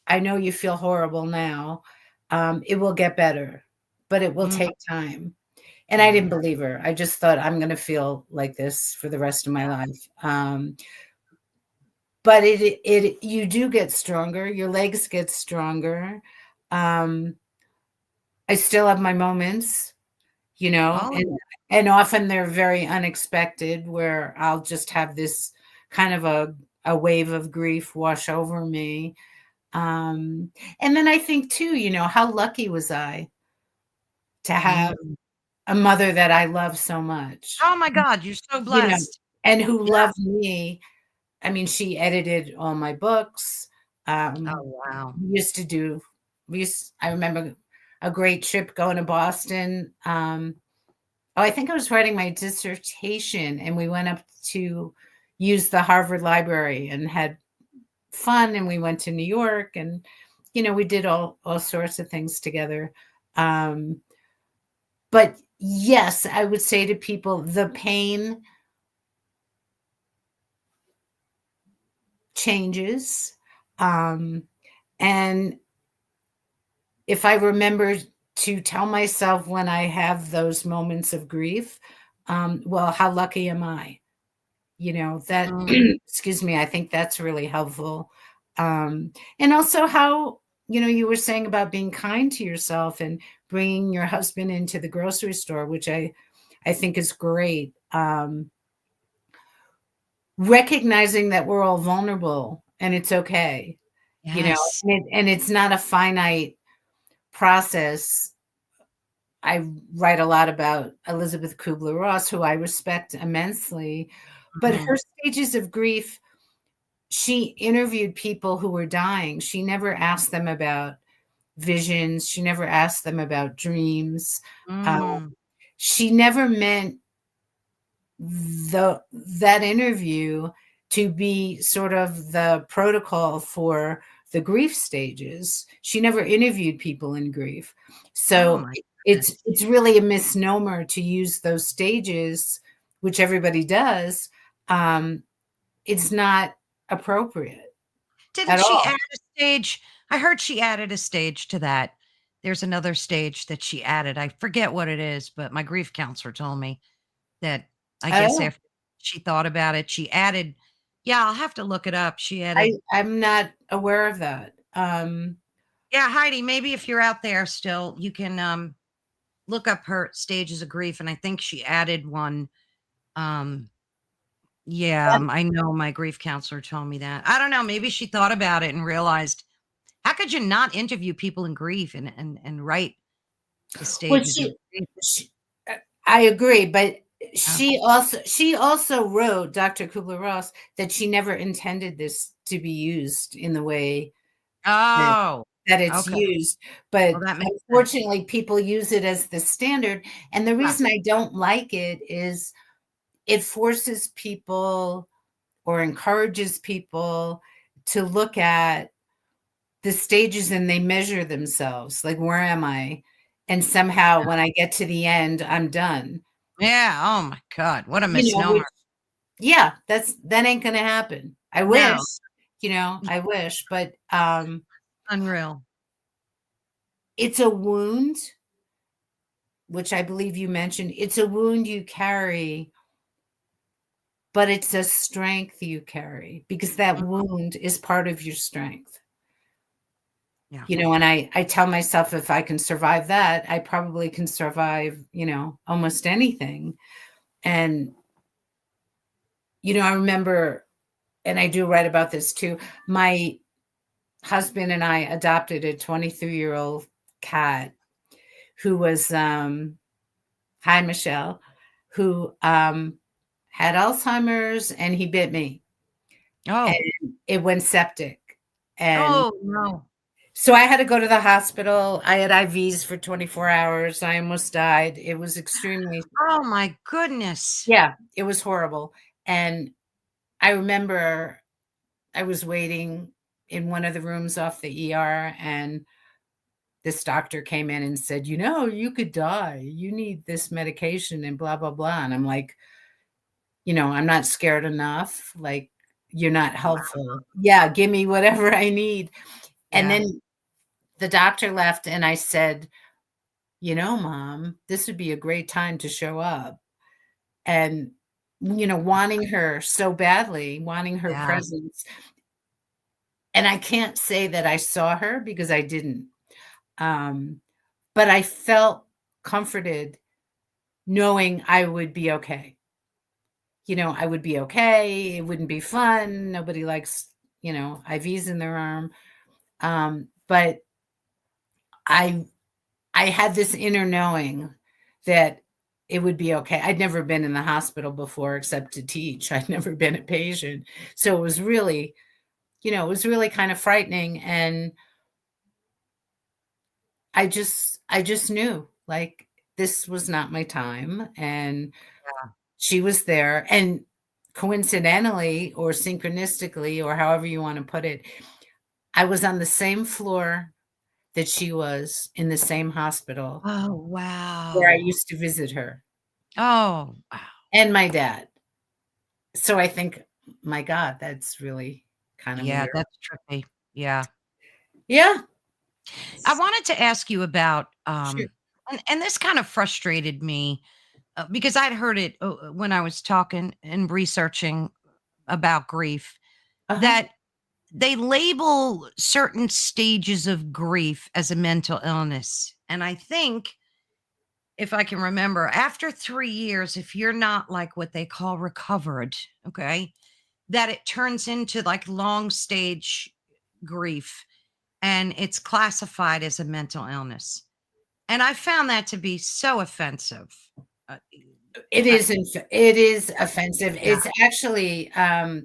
I know you feel horrible now. It will get better, but it will Mm, take time. And I didn't mhm. believe her. I just thought I'm going to feel like this for the rest of my Yeah. life. But you do get stronger. Your legs get stronger. Um, I still have my moments, Oh, and often they're very unexpected where I'll just have this kind of a wave of grief wash over me. And then I think too, how lucky was I to have mm. a mother that I love so much, Oh my God, you're so you know, blessed. and who Yeah. loved me I mean, she edited all my books. Oh, Um, wow. we used to do, I remember a great trip going to Boston. Oh, I think I was writing my dissertation, and we went up to use the Harvard Library and had fun. And we went to New York, and we did all sorts of things together. But yes, I would say to people, the pain changes. And if I remember to tell myself when I have those moments of grief, well, how lucky am I? That, Mm, excuse me, I think that's really helpful. And also how, you were saying about being kind to yourself and bringing your husband into the grocery store, which I think is great. Recognizing that we're all vulnerable and it's okay, yes. and it's not a finite process. I write a lot about Elizabeth Kubler-Ross, who I respect immensely, but Mhm. her stages of grief, she interviewed people who were dying. She never asked them about visions. She never asked them about dreams. Mm. She never meant that interview to be sort of the protocol for the grief stages. She never interviewed people in grief. Oh So my goodness. it's really a misnomer to use those stages, which everybody does. It's not appropriate Didn't at she all. add a stage? I heard she added a stage to that. There's another stage that she added. I forget what it is, but my grief counselor told me that I guess Oh, after she thought about it, she added. Yeah, I'll have to look it up. She added. I'm not aware of that. Yeah, Heidi, maybe if you're out there still, you can look up her stages of grief. And I think she added one. Um, yeah, I know my grief counselor told me that. I don't know. Maybe she thought about it and realized how could you not interview people in grief and write the Well, stages of grief? she I agree, but Yeah. she also wrote, Dr. Kubler-Ross, that she never intended this to be used in the way that Oh, that it's okay. used, Well, but that makes sense. unfortunately, people use it as the standard, and the Yeah. reason I don't like it is it forces people or encourages people to look at the stages and they measure themselves, like, "Where am I?" And somehow when I get to the end, I'm done. Yeah. Oh my God. What a Which misnomer. yeah, that ain't gonna happen. I No. wish, I wish, but, Unreal. it's a wound, which I believe you mentioned. It's a wound you carry, but it's a strength you carry because that Mm, wound is part of your strength. yeah. And I tell myself if I can survive that, I probably can survive, almost anything. And, I remember, and I do write about this too, my husband and I adopted a 23-year-old cat who was, hi, Michelle, who had Alzheimer's and he bit me Oh. and it went septic. And Oh no. so I had to go to the hospital. I had IVs for 24 hours. I almost died. It was extremely, Oh my goodness. yeah, it was horrible. And I remember I was waiting in one of the rooms off the ER, and this doctor came in and said, you could die. You need this medication and blah, blah, blah. And I'm like, I'm not scared enough. Like, you're not helpful. Yeah, give me whatever I need. And Yeah. then the doctor left, and I said, Mom, this would be a great time to show up. And, wanting her so badly, wanting her Yeah. presence. And I can't say that I saw her because I didn't. Um, but I felt comforted knowing I would be okay. I would be okay. It wouldn't be fun. Nobody likes, IVs in their arm. But I I had this inner knowing that it would be okay. I'd never been in the hospital before except to teach. I'd never been a patient. So it was really, it was really kind of frightening. And I just knew, like, this was not my time. And Yeah. she was there. And coincidentally or synchronistically, or however you want to put it, I was on the same floor that she was in the same hospital Oh, where I wow. used to visit her Oh, wow. and my dad. So I think, my God, that's really kind of Yeah, weird. that's trippy. Yeah. Yeah. I wanted to ask you about, Sure. and this kind of frustrated me because I'd heard it when I was talking and researching about grief, Uh-huh. that they label certain stages of grief as a mental illness. And I think, if I can remember, after 3 years, if you're not like what they call recovered, okay, that it turns into like long stage grief and it's classified as a mental illness. And I found that to be so offensive. Uh, It uh, is it is offensive. yeah. It's actually,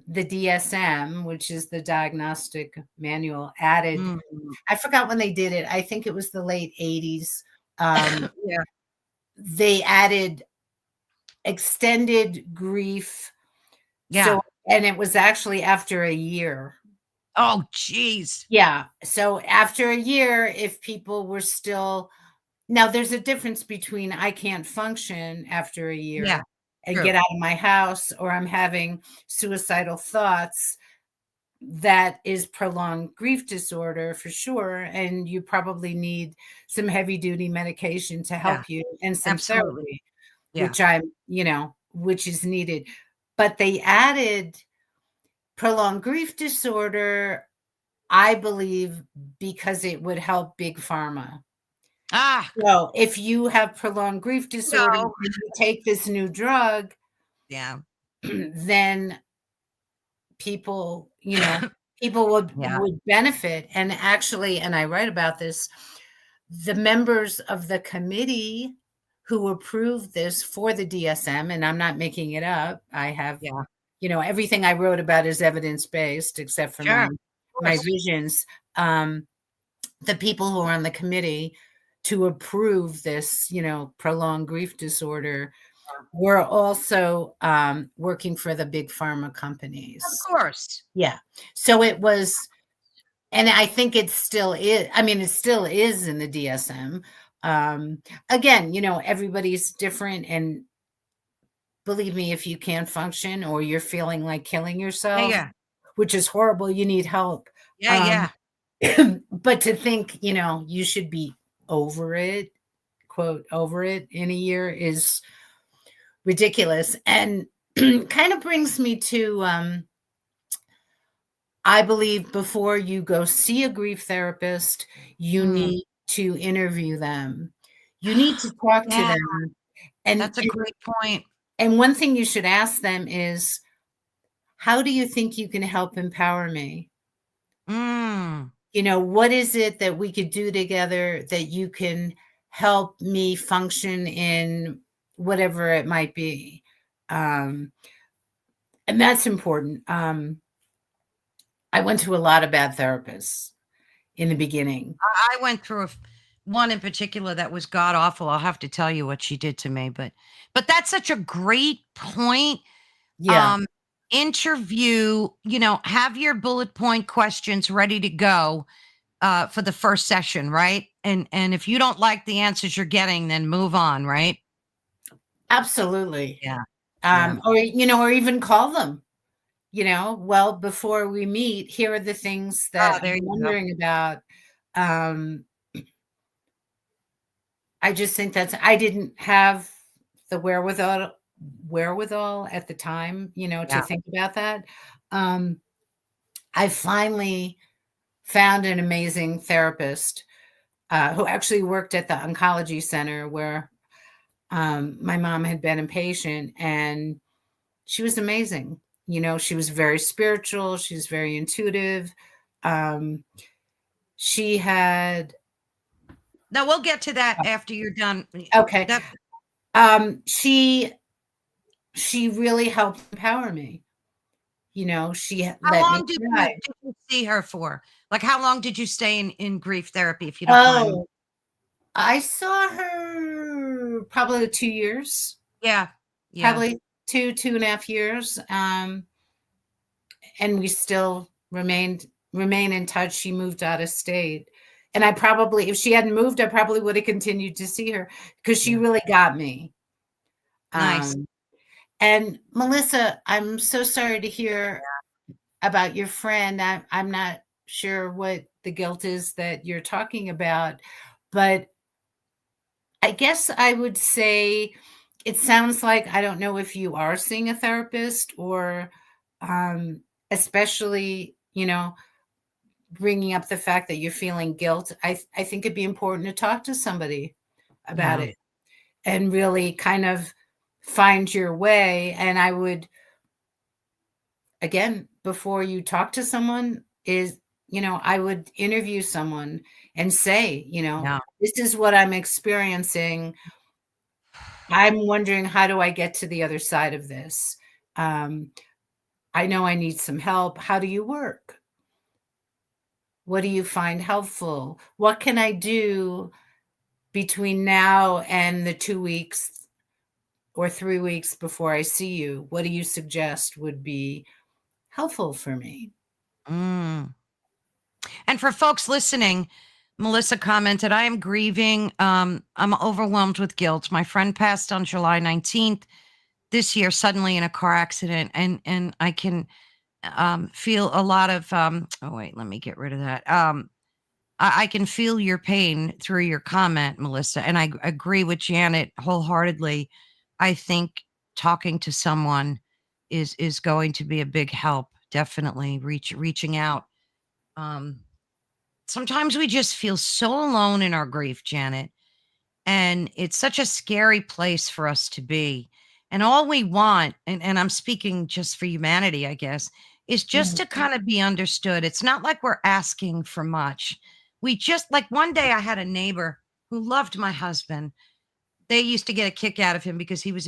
the DSM, which is the diagnostic manual, added. Mm. I forgot when they did it. I think it was the late '80s. Um, Yeah. they added extended grief. Yeah. So, and it was actually after a year. Oh, geez. Yeah. So after a year, if people were still, now there's a difference between I can't function after a Yeah. year and True. get out of my house, or I'm having suicidal thoughts. That is prolonged grief disorder for sure. And you probably need some heavy duty medication to Yeah. help you and some Absolutely. therapy, Yeah. which is needed. But they added prolonged grief disorder, I believe, because it would help big pharma. Ah, So if you have prolonged grief disorder and no. you take this new drug, Yeah. then people, people would Yeah. would benefit. And actually, and I write about this, the members of the committee who approved this for the DSM, and I'm not making it up. I have, Yeah. everything I wrote about is evidence-based except for Sure. my Of my course. visions. The people who are on the committee to approve this, prolonged grief disorder, were also working for the big pharma Of companies. course. Yeah. So it was, and I think it still is. I mean, it still is in the DSM. Again, everybody's different. And believe me, if you can't function or you're feeling like killing Yeah. yourself, Yeah. which is horrible, you need help. Yeah. Um, Yeah. but to think, you should be over it, quote, over it in a year is ridiculous. And kind of brings me to, I believe before you go see a grief therapist, you Mm. need to interview them. You need to talk to Yeah. them. And, That's a and great point. and one thing you should ask them is, how do you think you can help empower me? Mm. What is it that we could do together that you can help me function in whatever it might be? Um, and that's important. I went to a lot of bad therapists in the beginning. I went through one in particular that was god awful. I'll have to tell you what she did to me, but that's such a great point. Yeah, Um, interview, have your bullet point questions ready to go for the first session, right? And if you don't like the answers you're getting, then move on, right? absolutely. Yeah. Yeah. Or even call them, well, before we meet, here are the things Oh, that I'm there you go. wondering about. Um, I just think I didn't have the wherewithal at the time, to Yeah. think about that. Um, I finally found an amazing therapist who actually worked at the oncology center where my mom had been a patient, and she was amazing. She was very spiritual. She was very intuitive. Um, she had, Now we'll get to that after you're done. okay. That She really helped empower me. She How let me long did try. you see her for? Like, how long did you stay in grief therapy, if you don't mind? Oh, I saw her probably 2 years, Yeah. Yeah. probably 2.5 years, and we still remain in touch. She moved out of state, and I probably if she hadn't moved, I probably would have continued to see her because she Yeah. really got me. Nice. Um, and Melissa, I'm so sorry to hear about your friend. I'm not sure what the guilt is that you're talking about, but I guess I would say it sounds like I don't know if you are seeing a therapist or especially, bringing up the fact that you're feeling guilt. I think it'd be important to talk to somebody about Yeah. it and really kind of find your way. And I would, again, before you talk to someone, I would interview someone and say, Yeah. this is what I'm experiencing. I'm wondering, how do I get to the other side of this? Um, I know I need some help. How do you work? What do you find helpful? What can I do between now and the 2 weeks or 3 weeks before I see you? What do you suggest would be helpful for me? Mm. And for folks listening, Melissa commented, I am grieving. I'm overwhelmed with guilt. My friend passed on July 19th this year, suddenly in a car accident. And I can feel a lot of, oh, wait, let me get rid of that. I can feel your pain through your comment, Melissa. And I agree with Janet wholeheartedly. I think talking to someone is going to be a big help. Definitely reaching out. Um, Sometimes we just feel so alone in our grief, Janet. And it's such a scary place for us to be. And all we want, and I'm speaking just for humanity, I guess, is just Mhm. to kind of be understood. It's not like we're asking for much. We just, like, one day I had a neighbor who loved my husband. They used to get a kick out of him because he was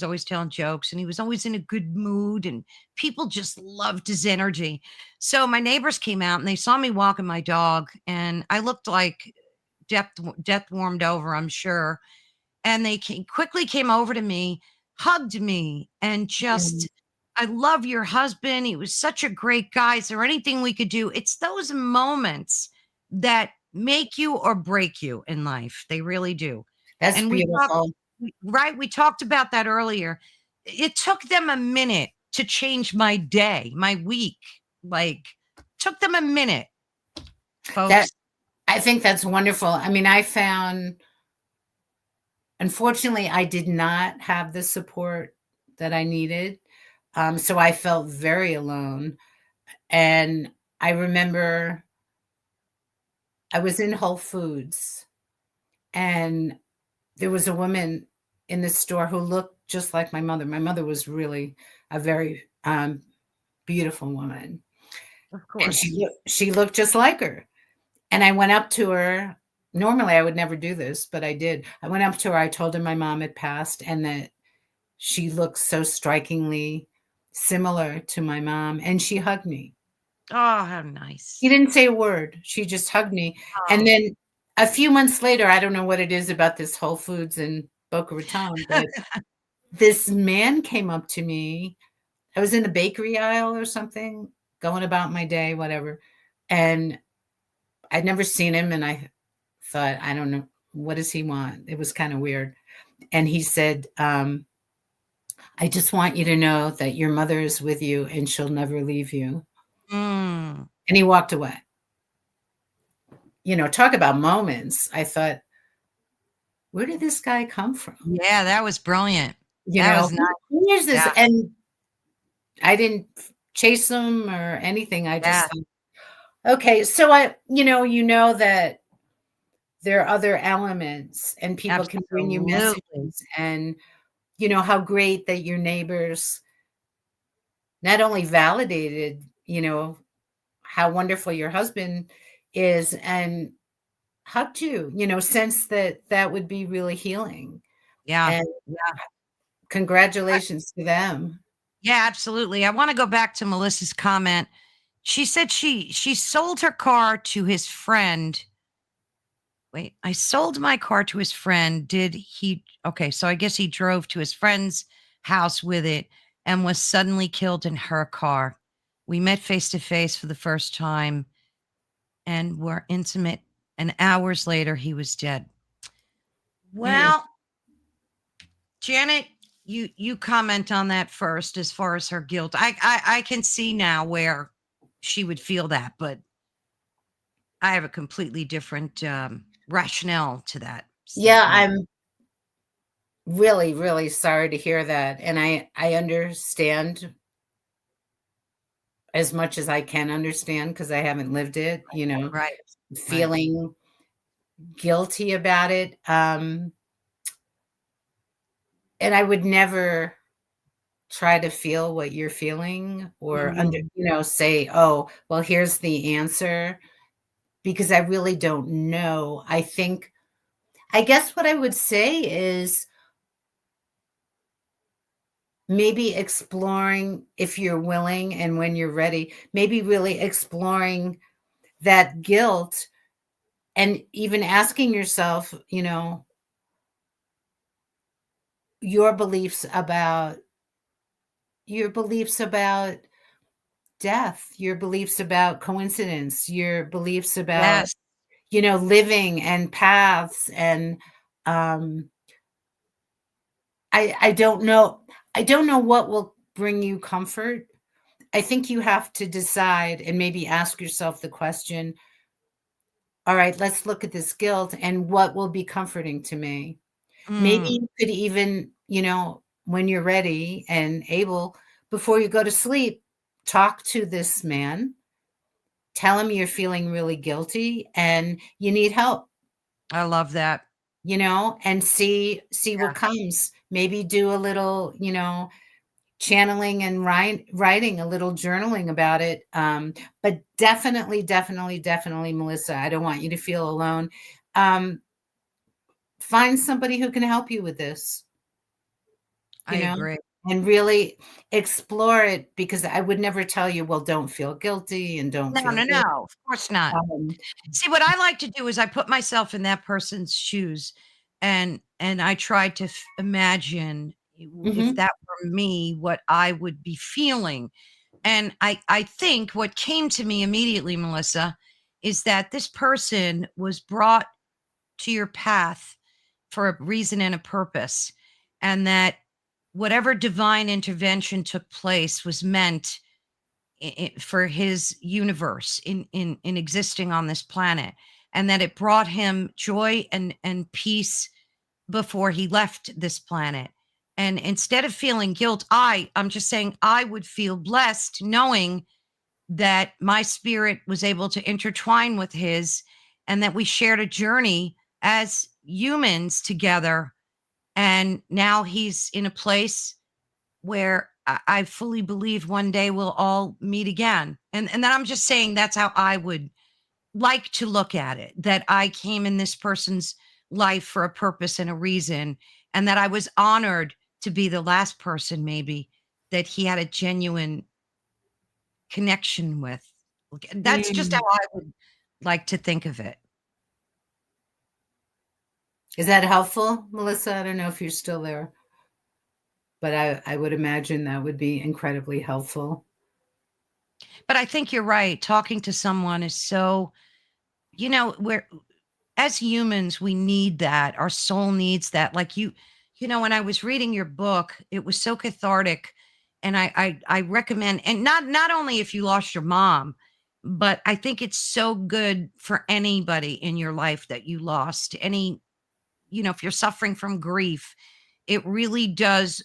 always telling jokes and he was always in a good mood and people just loved his energy. So my neighbors came out and they saw me walking my dog and I looked like death warmed over, I'm sure. And they quickly came over to me, hugged me, and Mhm. just, I love your husband. He was such a great guy. Is there anything we could do? It's those moments that make you or break you in life. They really do. That's And beautiful. right? We talked about that earlier. It took them a minute to change my day, my week. Like, took them a minute, That folks. I think that's wonderful. I mean, I found unfortunately, I did not have the support that I needed. So I felt very alone. And I remember I was in Whole Foods and there was a woman in the store who looked just like my mother. My mother was really a very beautiful woman. Of And course. she looked just like her. And I went up to her. Normally, I would never do this, but I did. I went up to her. I told her my mom had passed and that she looked so strikingly similar to my mom, and she hugged me. Oh, how She nice. didn't say a word. She just hugged me. And Oh. then a few months later, I don't know what it is about this Whole Foods in Boca Raton, but this man came up to me. I was in the bakery aisle or something, going about my day, whatever. And I'd never seen him, and I thought, I don't know, what does he want? It was kind of weird. And he said, I just want you to know that your mother is with you and she'll never leave you. Mm. And he walked away. Talk about moments. I thought, where did this guy come from? Yeah, that was brilliant. That was nice. Who is this? Yeah, And I didn't chase him or anything. I yeah, just thought, okay, so that there are other elements and people can bring you absolutely. messages and how great that your neighbors not only validated, how wonderful your husband is and hugged you, sense that that would be really healing. Yeah. And Yeah. congratulations to them. Yeah, absolutely. I want to go back to Melissa's comment. She said she sold her car to his friend. Wait, I sold my car to his friend. Did he? Okay, so I guess he drove to his friend's house with it and was suddenly killed in her car. We met face to face for the first time and were intimate, and hours later he was dead. Mm. Well, Janet, you comment on that first as far as her guilt. I can see now where she would feel that, but I have a completely different rationale to that Yeah, statement. I'm really, really sorry to hear that. And I understand as much as I can understand because I haven't lived it, Right, right. feeling guilty about it. And I would never try to feel what you're feeling or Mhm. say, oh, well, here's the answer, because I really don't know. I guess what I would say is maybe exploring, if you're willing and when you're ready, maybe really exploring that guilt and even asking yourself, your beliefs about your beliefs about death, your beliefs about coincidence, your beliefs about, Yes, living and paths. And um I don't know. I don't know what will bring you comfort. I think you have to decide and maybe ask yourself the question, all right, let's look at this guilt and what will be comforting to me. Maybe mm, you could even, when you're ready and able, before you go to sleep, talk to this man, tell him you're feeling really guilty and you need help, I love that. and see what Yeah, comes. Maybe do a little, channeling and writing a little journaling about it. But definitely, definitely, definitely, Melissa, I don't want you to feel alone. Um, find somebody who can help you with this, I you know, agree. and really explore it, because I would never tell you, well, don't feel guilty and don't No, feel no, this. no, of course not. Um, See, what I like to do is I put myself in that person's shoes and I try to imagine if mhm. that were me, what I would be feeling. And I think what came to me immediately, Melissa, is that this person was brought to your path for a reason and a purpose, and that whatever divine intervention took place was meant for his universe in existing on this planet, and that it brought him joy and peace before he left this planet. And instead of feeling guilt, I'm just saying I would feel blessed knowing that my spirit was able to intertwine with his, and that we shared a journey as humans together. And now he's in a place where I fully believe one day we'll all meet again. And then I'm just saying that's how I would like to look at it, that I came in this person's life for a purpose and a reason, and that I was honored to be the last person, maybe, that he had a genuine connection with. That's just how Mm. I would like to think of it. Is that helpful, Melissa? I don't know if you're still there, but I would imagine that would be incredibly helpful. But I think you're right. Talking to someone is so, we're as humans, we need that. Our soul needs that. Like when I was reading your book, it was so cathartic. And I recommend, and not only if you lost your mom, but I think it's so good for anybody in your life that you lost. If you're suffering from grief, it really does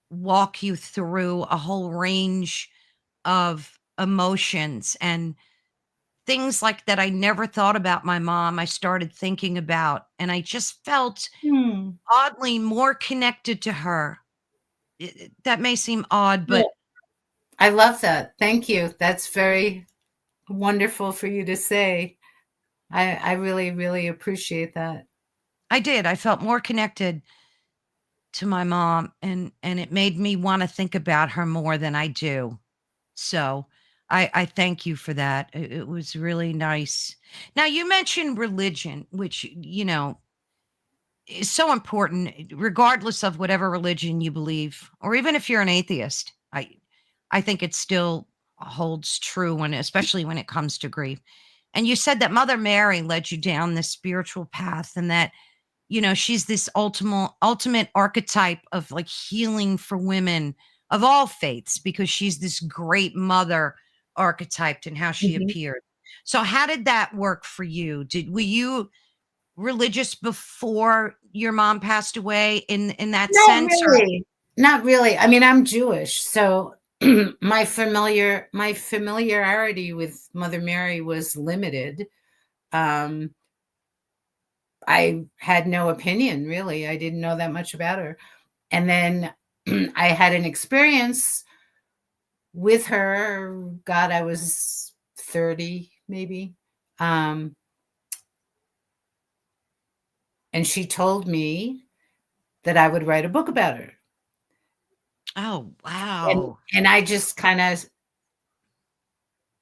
walk you through a whole range of emotions and things like that I never thought about my mom, I started thinking about, and I just felt Hmm. oddly more connected to her. That may seem odd, Yeah. but I love that. Thank you. That's very wonderful for you to say. I really, really appreciate that. I did. I felt more connected to my mom, and it made me want to think about her more than I do. So I thank you for that. It was really nice. Now you mentioned religion, which is so important, regardless of whatever religion you believe, or even if you're an atheist. I think it still holds true when, especially when it comes to grief. And you said that Mother Mary led you down this spiritual path, and that she's this ultimate archetype of like healing for women of all faiths, because she's this great mother archetyped in how she Mhm. appeared. So how did that work for you? Were you religious before your mom passed away in that Not sense, or? really. Not really. I mean, I'm Jewish, so my familiarity with Mother Mary was limited. Um, I had no opinion, really. I didn't know that much about her. And then I had an experience with her. God, I was 30 maybe. Um, and she told me that I would write a book about her. Oh, And wow. and I just kind of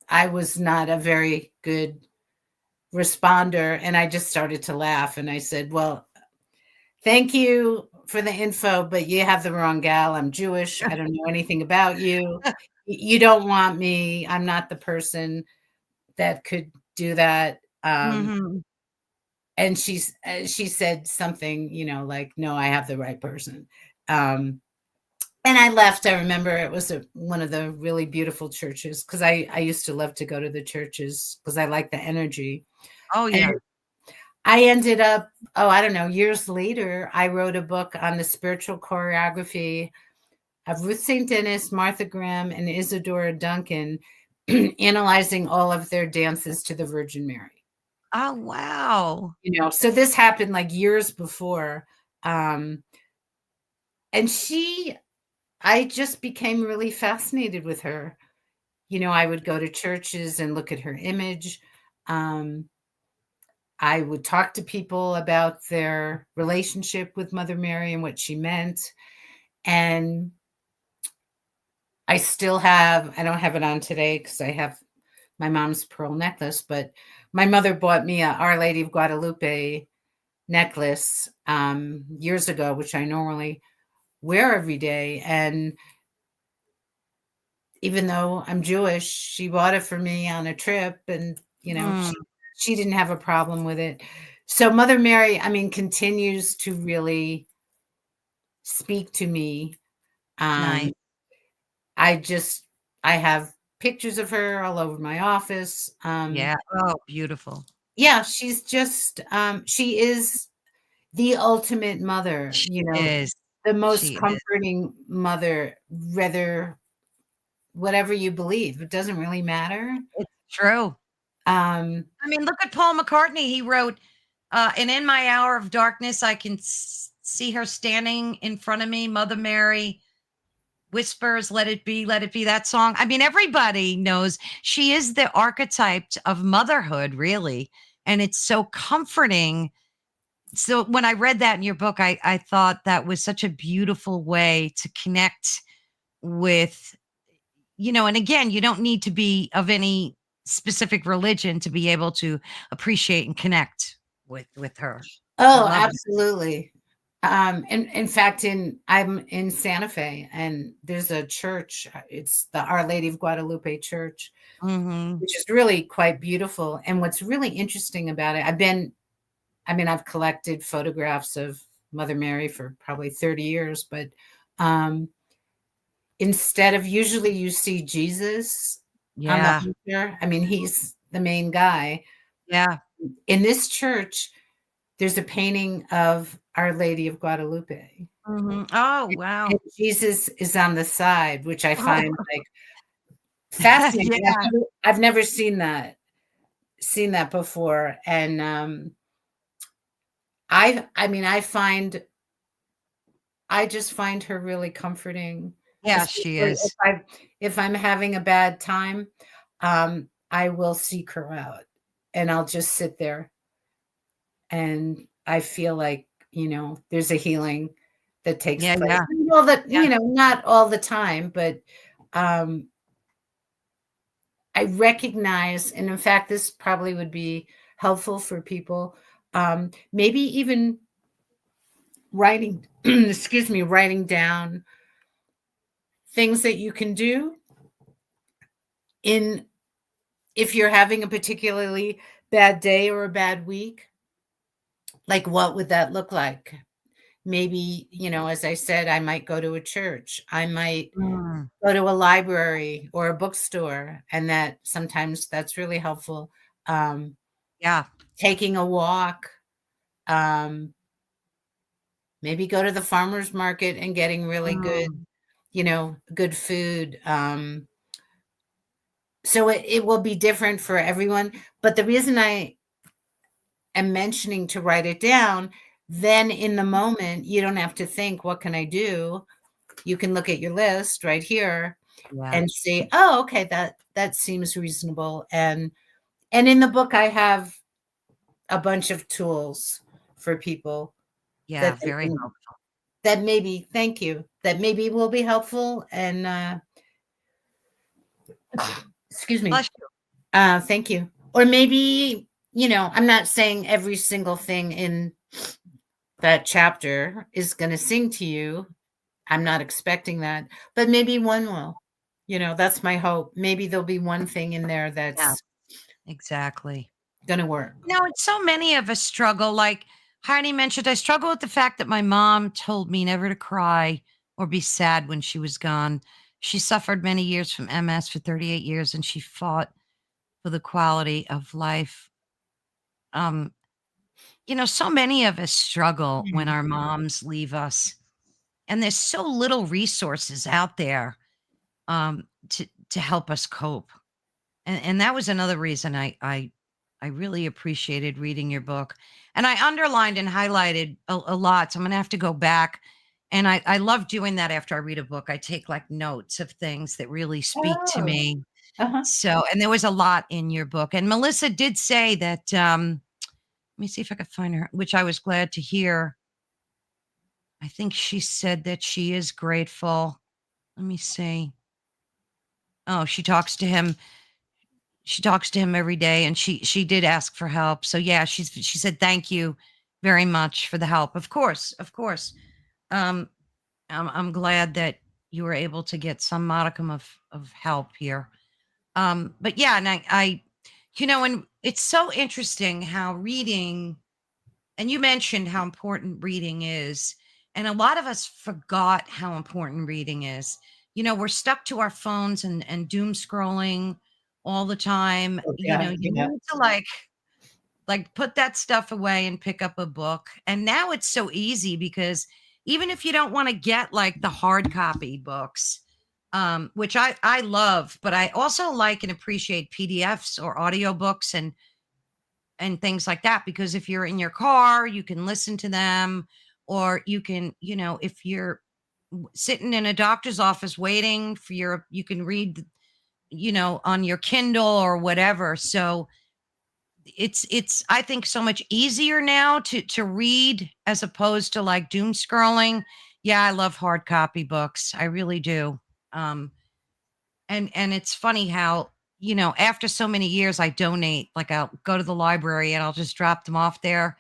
I was not a very good responder, and I just started to laugh, and I said, "Well, thank you for the info, but you have the wrong gal. I'm Jewish. I don't know anything about you. You don't want me. I'm not the person that could do that." Mhm. And she said something, like, "No, I have the right person." Um, and I left. I remember it was one of the really beautiful churches, because I used to love to go to the churches because I like the energy. Oh, And yeah. I ended up, oh, I don't know, years later, I wrote a book on the spiritual choreography of Ruth St. Denis, Martha Graham, and Isadora Duncan, analyzing all of their dances to the Virgin Mary. Oh, wow. So this happened like years before. Um, and I just became really fascinated with her. I would go to churches and look at her image. Um, I would talk to people about their relationship with Mother Mary and what she meant. And I don't have it on today because I have my mom's pearl necklace, but my mother bought me a Our Lady of Guadalupe necklace years ago, which I normally wear every day. And even though I'm Jewish, she bought it for me on a trip, and Mm, she didn't have a problem with it. So Mother Mary, I mean, continues to really speak to me. nice. Um, I just I have pictures of her all over my office. Yeah. Oh, beautiful. Yeah, she's just she is the ultimate mother, She is. the most She is. comforting mother, whether whatever you believe, it doesn't really matter. It's true. Um, I mean, look at Paul McCartney. He wrote, and in my hour of darkness, I can see her standing in front of me. Mother Mary whispers, let it be, let it be. That song. I mean, everybody knows she is the archetype of motherhood, really. And it's so comforting. So when I read that in your book, I thought that was such a beautiful way to connect with, and again, you don't need to be of any specific religion to be able to appreciate and connect with her. I oh, love it. absolutely. In fact, I'm in Santa Fe, and there's a church. It's the Our Lady of Guadalupe Church, Mhm. which is really quite beautiful. And what's really interesting about it, I've collected photographs of Mother Mary for probably 30 years, but um, instead of usually you see Jesus on the Yeah. altar, I mean, he's the main guy. Yeah. In this church, there's a painting of Our Lady of Guadalupe. Mhm. Oh, And wow. Jesus is on the side, which I Oh, find, like, fascinating. yeah. I've never seen that before, and, I mean, I just find her really comforting, Yeah, she especially is. if I'm having a bad time, I will seek her out, and I'll just sit there, and I feel like, there's a healing that takes Yeah, place. yeah, Well, that, yeah. not all the time, but um, I recognize, and in fact, this probably would be helpful for people. Maybe even writing, excuse me, writing down things that you can do in if you're having a particularly bad day or a bad week. Like, what would that look like? Maybe, as I said, I might go to a church. I might Mm, go to a library or a bookstore, and that sometimes that's really helpful. Um, yeah. Taking a walk, um, maybe go to the farmer's market and getting really good, Mm, good food. So it will be different for everyone. But the reason I am mentioning to write it down, then in the moment, you don't have to think, what can I do? You can look at your list right here yeah, and see, oh, okay, that seems reasonable. And in the book, I have a bunch of tools for people yeah. that they Very can, helpful. that maybe, thank you, that maybe will be helpful. And excuse me. Bless you. Thank you. Or maybe, I'm not saying every single thing in that chapter is going to sing to you. I'm not expecting that, but maybe one will. That's my hope. Maybe there'll be one thing in there Yeah, that's exactly. going to work. It's so many of us struggle. Like Heidi mentioned, I struggle with the fact that my mom told me never to cry or be sad when she was gone. She suffered many years from MS for 38 years and she fought for the quality of life. Um, so many of us struggle when Mm. our moms leave us, and there's so little resources out there to help us cope. And that was another reason I really appreciated reading your book. And I underlined and highlighted a lot. So I'm gonna have to go back. And I love doing that after I read a book. I take like notes of things that really speak to Oh, me. uh-huh. So, and there was a lot in your book. And Melissa did say that, let me see if I could find her, which I was glad to hear. I think she said that she is grateful. Let me see. Oh, she talks to him every day, and she did ask for help. So yeah, she said thank you very much for the help. Of course, of course. um I'm glad that you were able to get some modicum of help here. But yeah, and and it's so interesting how reading, and you mentioned how important reading is, and a lot of us forgot how important reading is. We're stuck to our phones and doom scrolling all the time. Oh, yeah, You yeah. need to like put that stuff away and pick up a book. And now it's so easy because even if you don't want to get like the hard copy books, which I love, but I also like and appreciate PDFs or audiobooks and things like that, because if you're in your car you can listen to them, or you can, if you're sitting in a doctor's office waiting for you can read, on your Kindle or whatever. So it's I think so much easier now to read as opposed to like doom scrolling. Yeah, I love hard copy books, I really do. um and it's funny how, after so many years I donate, like I'll go to the library and I'll just drop them off there.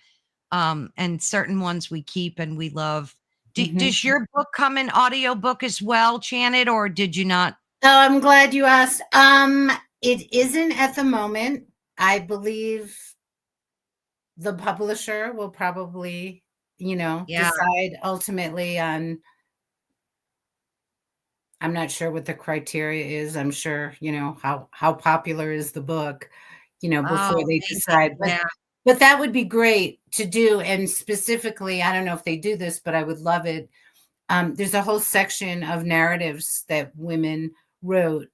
And certain ones we keep and we love. Mhm. Does your book come in audiobook as well, Janet, or did you not? Oh, I'm glad you asked. It isn't at the moment. I believe the publisher will probably, Yeah. decide ultimately on. I'm not sure what the criteria is. I'm sure, how popular is the book, before Oh, they maybe. decide. But Yeah. but that would be great to do. And specifically, I don't know if they do this, but I would love it. There's a whole section of narratives that women wrote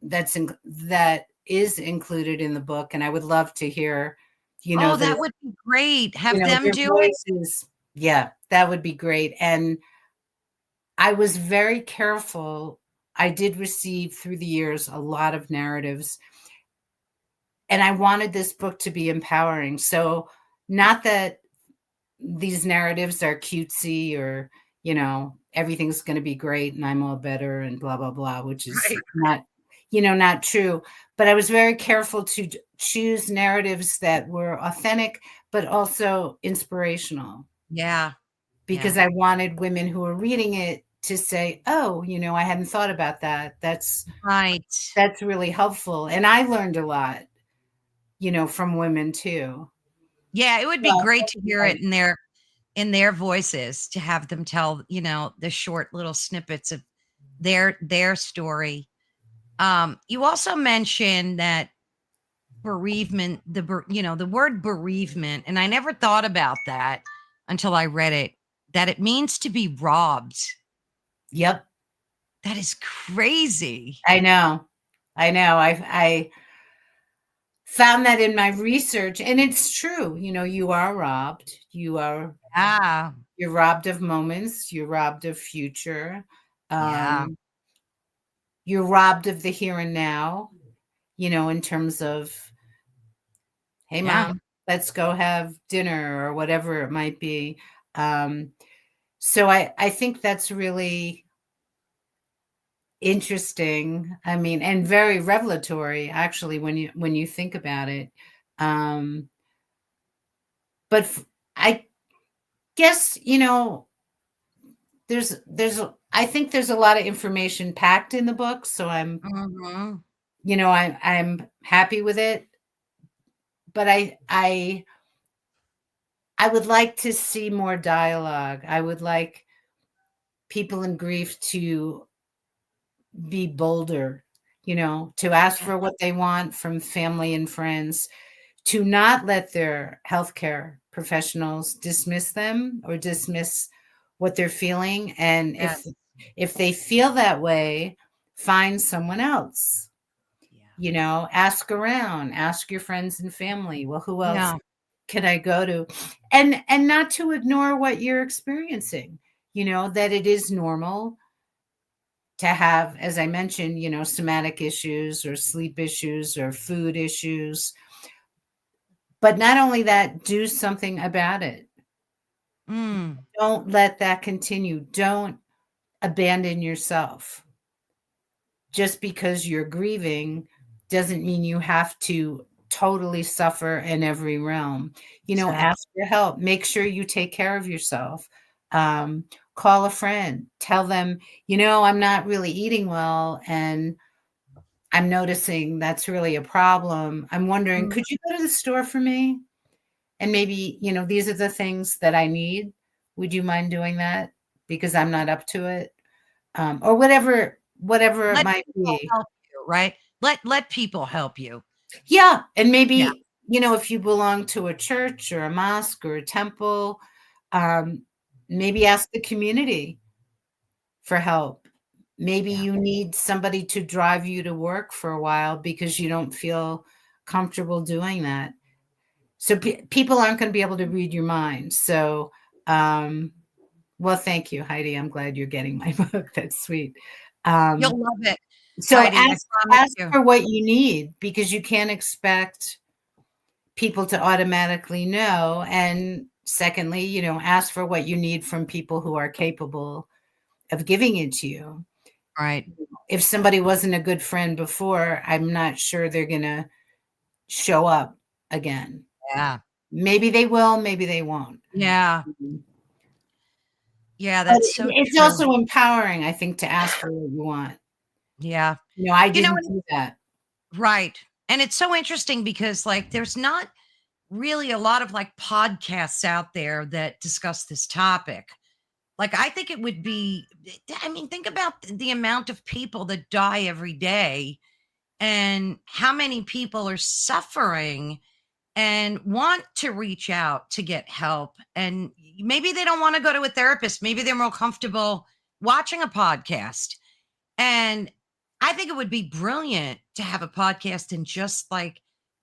that is included in the book, and I would love to hear, Oh, their that would be great. Have them their do it. voices. Yeah, that would be great. And I was very careful. I did receive through the years a lot of narratives, and I wanted this book to be empowering. So, not that these narratives are cutesy or, everything's going to be great and I'm all better and blah, blah, blah, which is Right. not true. But I was very careful to choose narratives that were authentic, but also inspirational, Yeah. because Yeah. I wanted women who were reading it to say, oh, I hadn't thought about that. That's Right. really helpful. And I learned a lot, from women too. Yeah, it would be Well, great to hear it in their voices, to have them tell, the short little snippets of their story. You also mentioned that bereavement, the word bereavement, and I never thought about that until I read it, that it means to be robbed. Yep. That is crazy. I know. I found that in my research, and it's true. You are robbed. Yeah. You're robbed of moments. You're robbed of future. Yeah. You're robbed of the here and now, in terms of, hey, Yeah. mom, let's go have dinner or whatever it might be. So I think that's really interesting. I mean, and very revelatory, actually, when you think about it. But I guess, I think there's a lot of information packed in the book, so Mhm. I'm happy with it. But I would like to see more dialogue. I would like people in grief to be bolder, to ask Yeah. for what they want from family and friends, to not let their healthcare professionals dismiss them or dismiss what they're feeling. And Yeah. if they feel that way, find someone else. Ask around, ask your friends and family. Well, who else Yeah. can I go to? And not to ignore what you're experiencing, that it is normal to have, as I mentioned, somatic issues or sleep issues or food issues. But not only that, do something about it. Mm. Don't let that continue. Don't abandon yourself. Just because you're grieving doesn't mean you have to totally suffer in every realm. Exactly. Ask for help. Make sure you take care of yourself. Call a friend. Tell them, I'm not really eating well, and I'm noticing that's really a problem. I'm wondering, Mm. could you go to the store for me? And maybe, these are the things that I need. Would you mind doing that? Because I'm not up to it. Or whatever it Let might people be. help you, right? Let people help you. Yeah. And Yeah. maybe, if you belong to a church or a mosque or a temple, um, maybe ask the community for help. Maybe Yeah. you need somebody to drive you to work for a while because you don't feel comfortable doing that. So people aren't going to be able to read your mind. So, well, thank you, Heidi. I'm glad you're getting my book. That's sweet. You'll love it, So Heidi. I promise ask you. for what you need, because you can't expect people to automatically know. And secondly, ask for what you need from people who are capable of giving it to you. Right. If somebody wasn't a good friend before, I'm not sure they're going to show up again. Yeah. Maybe they will, maybe they won't. Yeah. Mhm. Yeah, But that's so it's true. also empowering, I think, to ask for what you want. Yeah. I You know, didn't do that. right. And it's so interesting because there's not really a lot of podcasts out there that discuss this topic. I think it would be, I mean, think about the amount of people that die every day and how many people are suffering and want to reach out to get help. And maybe they don't want to go to a therapist. Maybe they're more comfortable watching a podcast. And I think it would be brilliant to have a podcast and just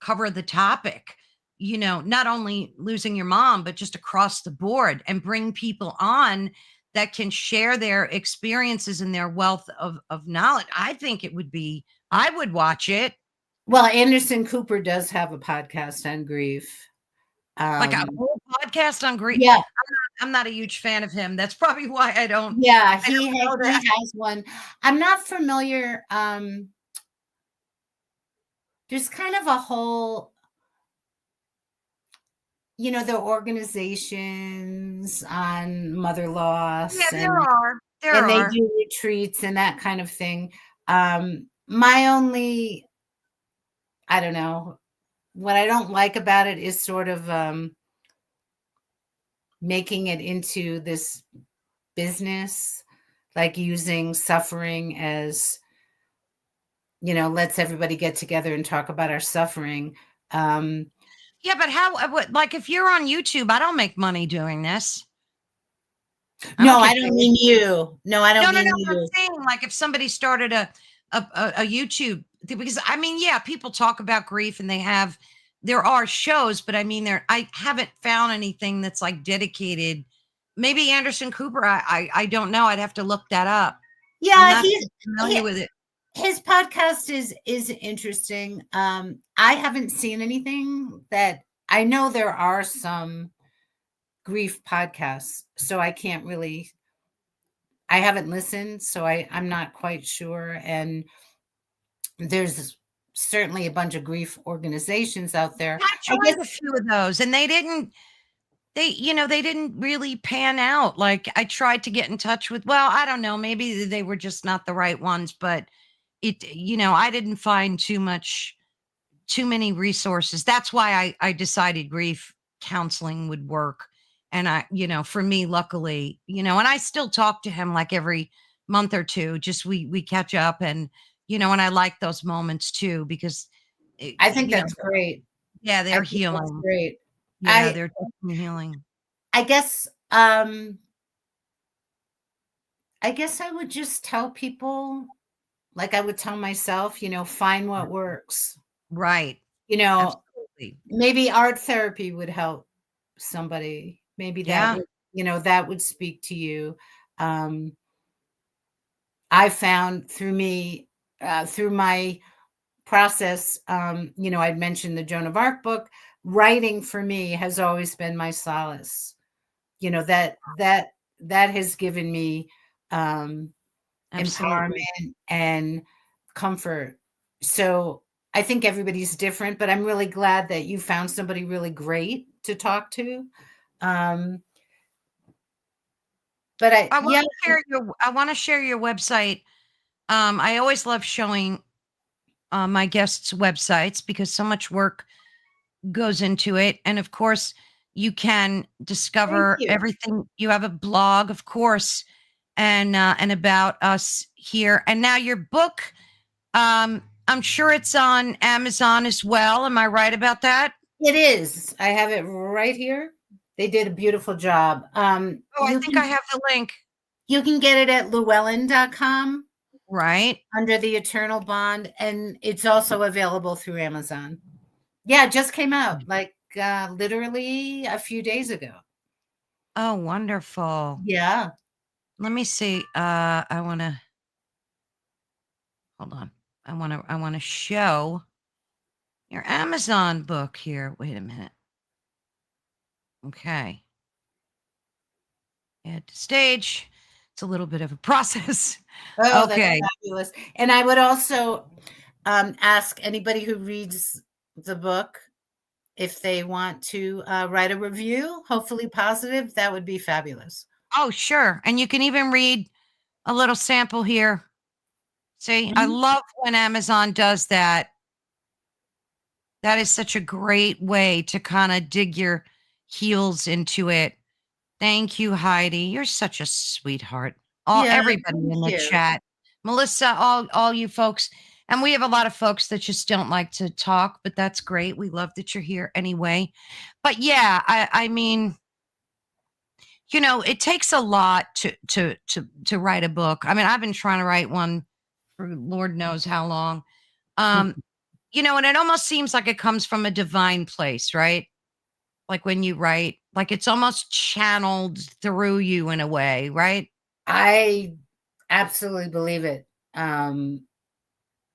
cover the topic, not only losing your mom, but just across the board, and bring people on that can share their experiences and their wealth of knowledge. I think it would be, I would watch it. Well, Anderson Cooper does have a podcast on grief. Like a whole podcast on grief. Yeah, I'm not a huge fan of him. That's probably why yeah, I don't know he that. has one. I'm not familiar. There's kind of a whole, the organizations on mother Yeah, loss, there are. There and they are. do retreats and that kind of thing. My only, I don't know, what I don't like about it is sort of making it into this business, like using suffering as, let's everybody get together and talk about our suffering. Um, Yeah, but like if you're on YouTube, I don't make money doing this. I no, don't I get don't paid. mean you. No, I don't No, mean I'm you. saying like if somebody started a YouTube because I mean, yeah, people talk about grief and there are shows, but I mean I haven't found anything that's like dedicated. Maybe Anderson Cooper, I don't know. I'd have to look that up. I'm Yeah, not familiar with it. his podcast is interesting. I haven't seen anything that I know there are some grief podcasts, so I can't really I haven't listened, so I'm not quite sure. And there's certainly a bunch of grief organizations out there. I I guess joined a few of those and they didn't really pan out. Like I tried to get in touch with, well, I don't know, maybe they were just not the right ones, but I didn't find too many resources. That's why I decided grief counseling would work. And for me, luckily, and I still talk to him like every month or two, just we catch up and I like those moments too, because, eh, I think you know, that's great. yeah, I they're think that's healing. great. Yeah, I they're definitely healing. I guess I guess I would just tell people, like I would tell myself, find what works. Right. You know, Absolutely. maybe art therapy would help somebody. Maybe Yeah. that would speak to you. Um, I found through my process, I'd mentioned the Joan of Arc book. Writing for me has always been my solace. That has given me Absolutely. empowerment and comfort. So I think everybody's different, but I'm really glad that you found somebody really great to talk to. Um, but yeah, I want to share your website. I always love showing my guests' websites because so much work goes into it. And of course, you can thank discover you. everything. You have a blog, of course, and about us here. And now your book, I'm sure it's on Amazon as well. Am I right about that? It is. I have it right here. They did a beautiful job. Oh, I think I have the link. You can get it at llewellyn.com Right. under the Eternal Bond, and it's also available through Amazon. Yeah, it just came out like literally a few days ago. Oh, wonderful. Yeah. Let me see. I want to hold on. I want to show your Amazon book here. Wait a minute. Okay. Add to stage. It's a little bit of a process. Oh, that's Okay. fabulous. And I would also ask anybody who reads the book if they want to write a review, hopefully positive. That would be fabulous. Oh, sure. And you can even read a little sample here. See, I Mhm. love when Amazon does that. That is such a great way to kind of dig your heels into it. Thank you, Heidi. You're such a sweetheart. Yeah, Everybody thank in the you. chat, Melissa, all you folks, and we have a lot of folks that just don't like to talk, but that's great. We love that you're here anyway. But yeah, I mean, it takes a lot to write a book. I mean, I've been trying to write one for Lord knows how long. Um, and it almost seems like it comes from a divine place, right? Like when you write, like it's almost channeled through you in a way, right? I absolutely believe it.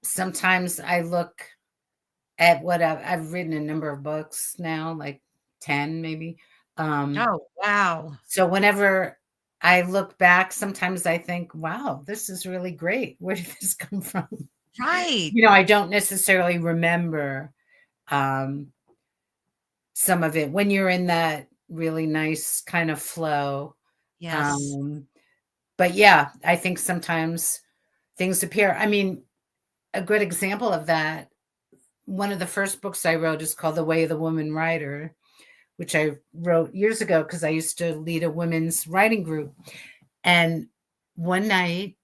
Sometimes I look at what I've written a number of books now, like 10 maybe. Um, Oh, wow. so whenever I look back, sometimes I think, wow, this is really great. Where did this come from? Right. I don't necessarily remember um, some of it when you're in that really nice kind of flow. Yes. Um, but yeah, I think sometimes things appear. I mean, a good example of that, one of the first books I wrote is called The Way of the Woman Writer, which I wrote years ago because I used to lead a women's writing group. And one night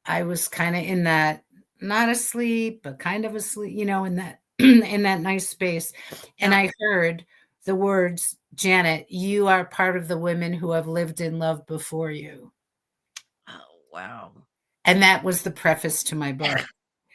I was kind of in that, not asleep, but kind of asleep, in that in that nice space. And Yeah. I heard the words, Janet, you are part of the women who have lived in love before you. Oh, wow. And that was the preface to my book.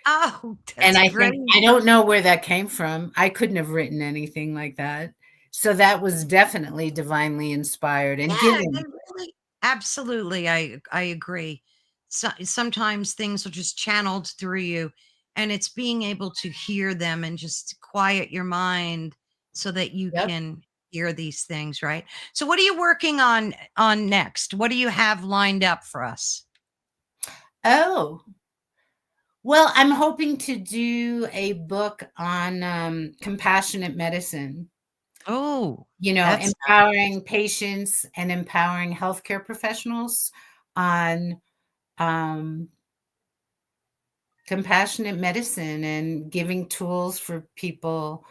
Oh, And that's I great. think I don't know where that came from. I couldn't have written anything like that. So that was definitely divinely inspired and Yeah, given. and really absolutely, I agree. So sometimes things are just channeled through you, and it's being able to hear them and just quiet your mind so that you Yep. can hear these things, right? So what are you working on next? What do you have lined up for us? Oh, well, I'm hoping to do a book on compassionate medicine, Oh, that's empowering patients and empowering healthcare professionals on um, compassionate medicine and giving tools for people,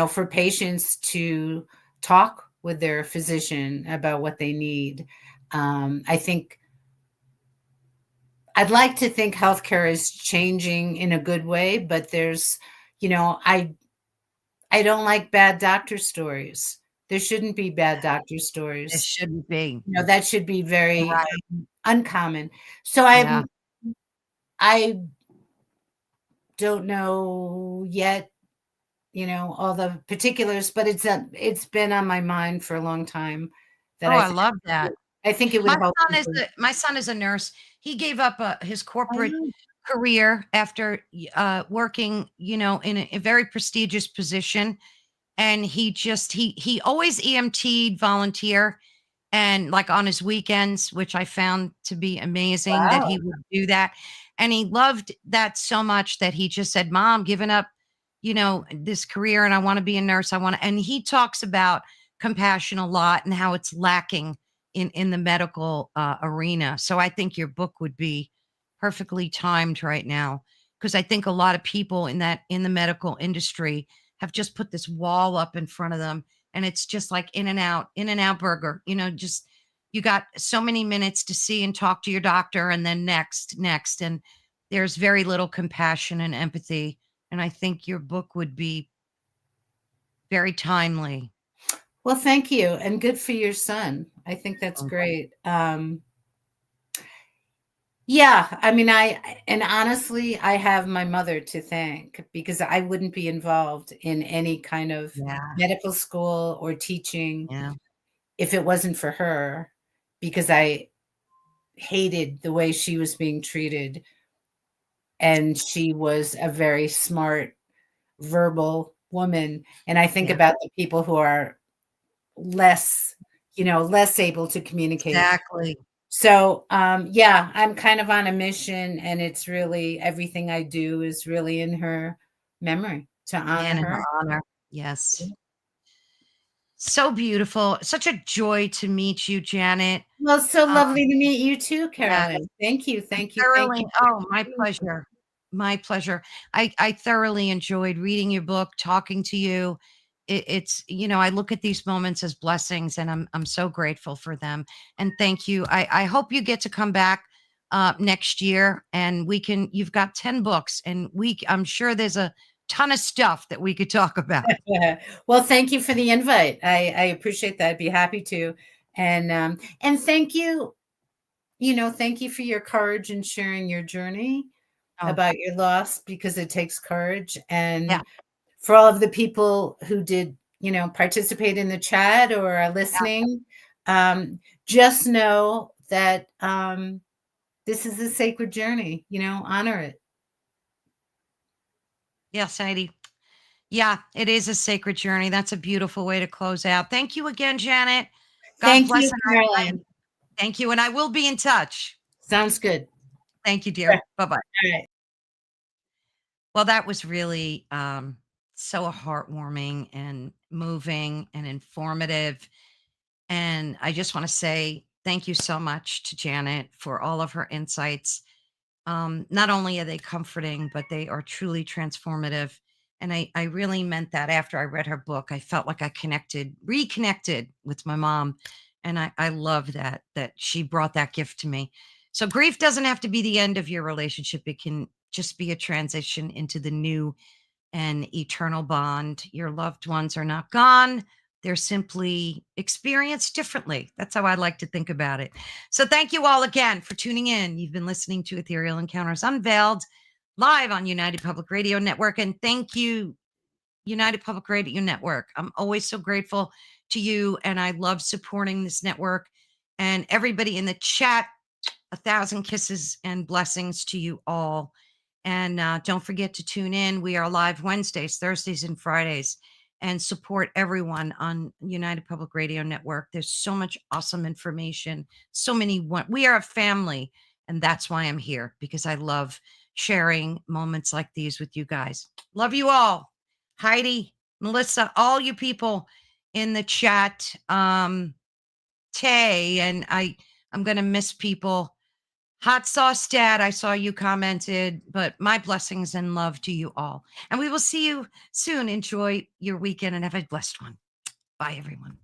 for patients to talk with their physician about what they need. I think I'd like to think healthcare is changing in a good way, but there's, I don't like bad doctor stories. There shouldn't be bad doctor it stories. shouldn't be. That should be very Right. uncommon. So Yeah. I don't know yet, all the particulars, but it's been on my mind for a long time that Oh, I love that. I think it would help people. My son is a nurse. He gave up, his corporate Oh, career after, working, in a very prestigious position, and he always EMT'd volunteer and, like, on his weekends, which I found to be amazing that wow. he would do that, and he loved that so much that he just said, "Mom, giving up, this career, and I wanna be a nurse, I wanna," and he talks about compassion a lot and how it's lacking in the medical, arena, so I think your book would be perfectly timed right now, because I think a lot of people in the medical industry have just put this wall up in front of them, and it's just like in and out burger, just you got so many minutes to see and talk to your doctor, and then next, and there's very little compassion and empathy, and I think your book would be very timely. Well, thank you, and good for your son. I think that's Mm. great. Yeah, I mean, and honestly, I have my mother to thank because I wouldn't be involved in any kind of Yeah, medical school or teaching yeah, if it wasn't for her, because I hated the way she was being treated, and she was a very smart, verbal woman, and I think yeah, about the people who are less, less able to communicate. exactly. So, yeah, I'm kind of on a mission, and it's really everything I do is really in her memory to honor And in her. honor. Yes. So beautiful. Such a joy to meet you, Janet. Well, so Um, lovely to meet you too, yeah. Carolyn. Thank you, I thank you, thank thoroughly you. oh, my pleasure. My pleasure. I thoroughly enjoyed reading your book, talking to you. It's, I look at these moments as blessings, and I'm so grateful for them. And thank you. I hope you get to come back next year, and you've got 10 books, and I'm sure there's a ton of stuff that we could talk about. Yeah. Well, thank you for the invite. I appreciate that. I'd be happy to. And thank you, thank you for your courage in sharing your journey Oh, about your loss because it takes courage. yeah, And for all of the people who did, participate in the chat or are yeah. listening, just know that this is a sacred journey, honor it. Yes, Heidi. Yeah, it is a sacred journey. That's a beautiful way to close out. Thank you again, Janet. God Thank bless. you, And Caroline. thank you. And I will be in touch. Sounds good. Thank you, All dear. Bye bye. right. Well, that was really so heartwarming and moving and informative. And I just want to say thank you so much to Janet for all of her insights. Not only are they comforting, but they are truly transformative. And I really meant that after I read her book. I felt like I reconnected with my mom. And I love that she brought that gift to me. So grief doesn't have to be the end of your relationship. It can just be a transition into the new and eternal bond. Your loved ones are not gone. They're simply experienced differently. That's how I like to think about it. So thank you all again for tuning in. You've been listening to Ethereal Encounters Unveiled live on United Public Radio Network. And thank you, United Public Radio Network. I'm always so grateful to you. And I love supporting this network and everybody in the chat. 1,000 kisses and blessings to you all. And don't forget to tune in. We are live Wednesdays, Thursdays, and Fridays, and support everyone on United Public Radio Network. There's so much awesome information. So many. We are a family, and that's why I'm here, because I love sharing moments like these with you guys. Love you all. Heidi, Melissa, all you people in the chat. Tay, and I'm going to miss people. Hot Sauce Dad, I saw you commented, but my blessings and love to you all. And we will see you soon. Enjoy your weekend and have a blessed one. Bye, everyone.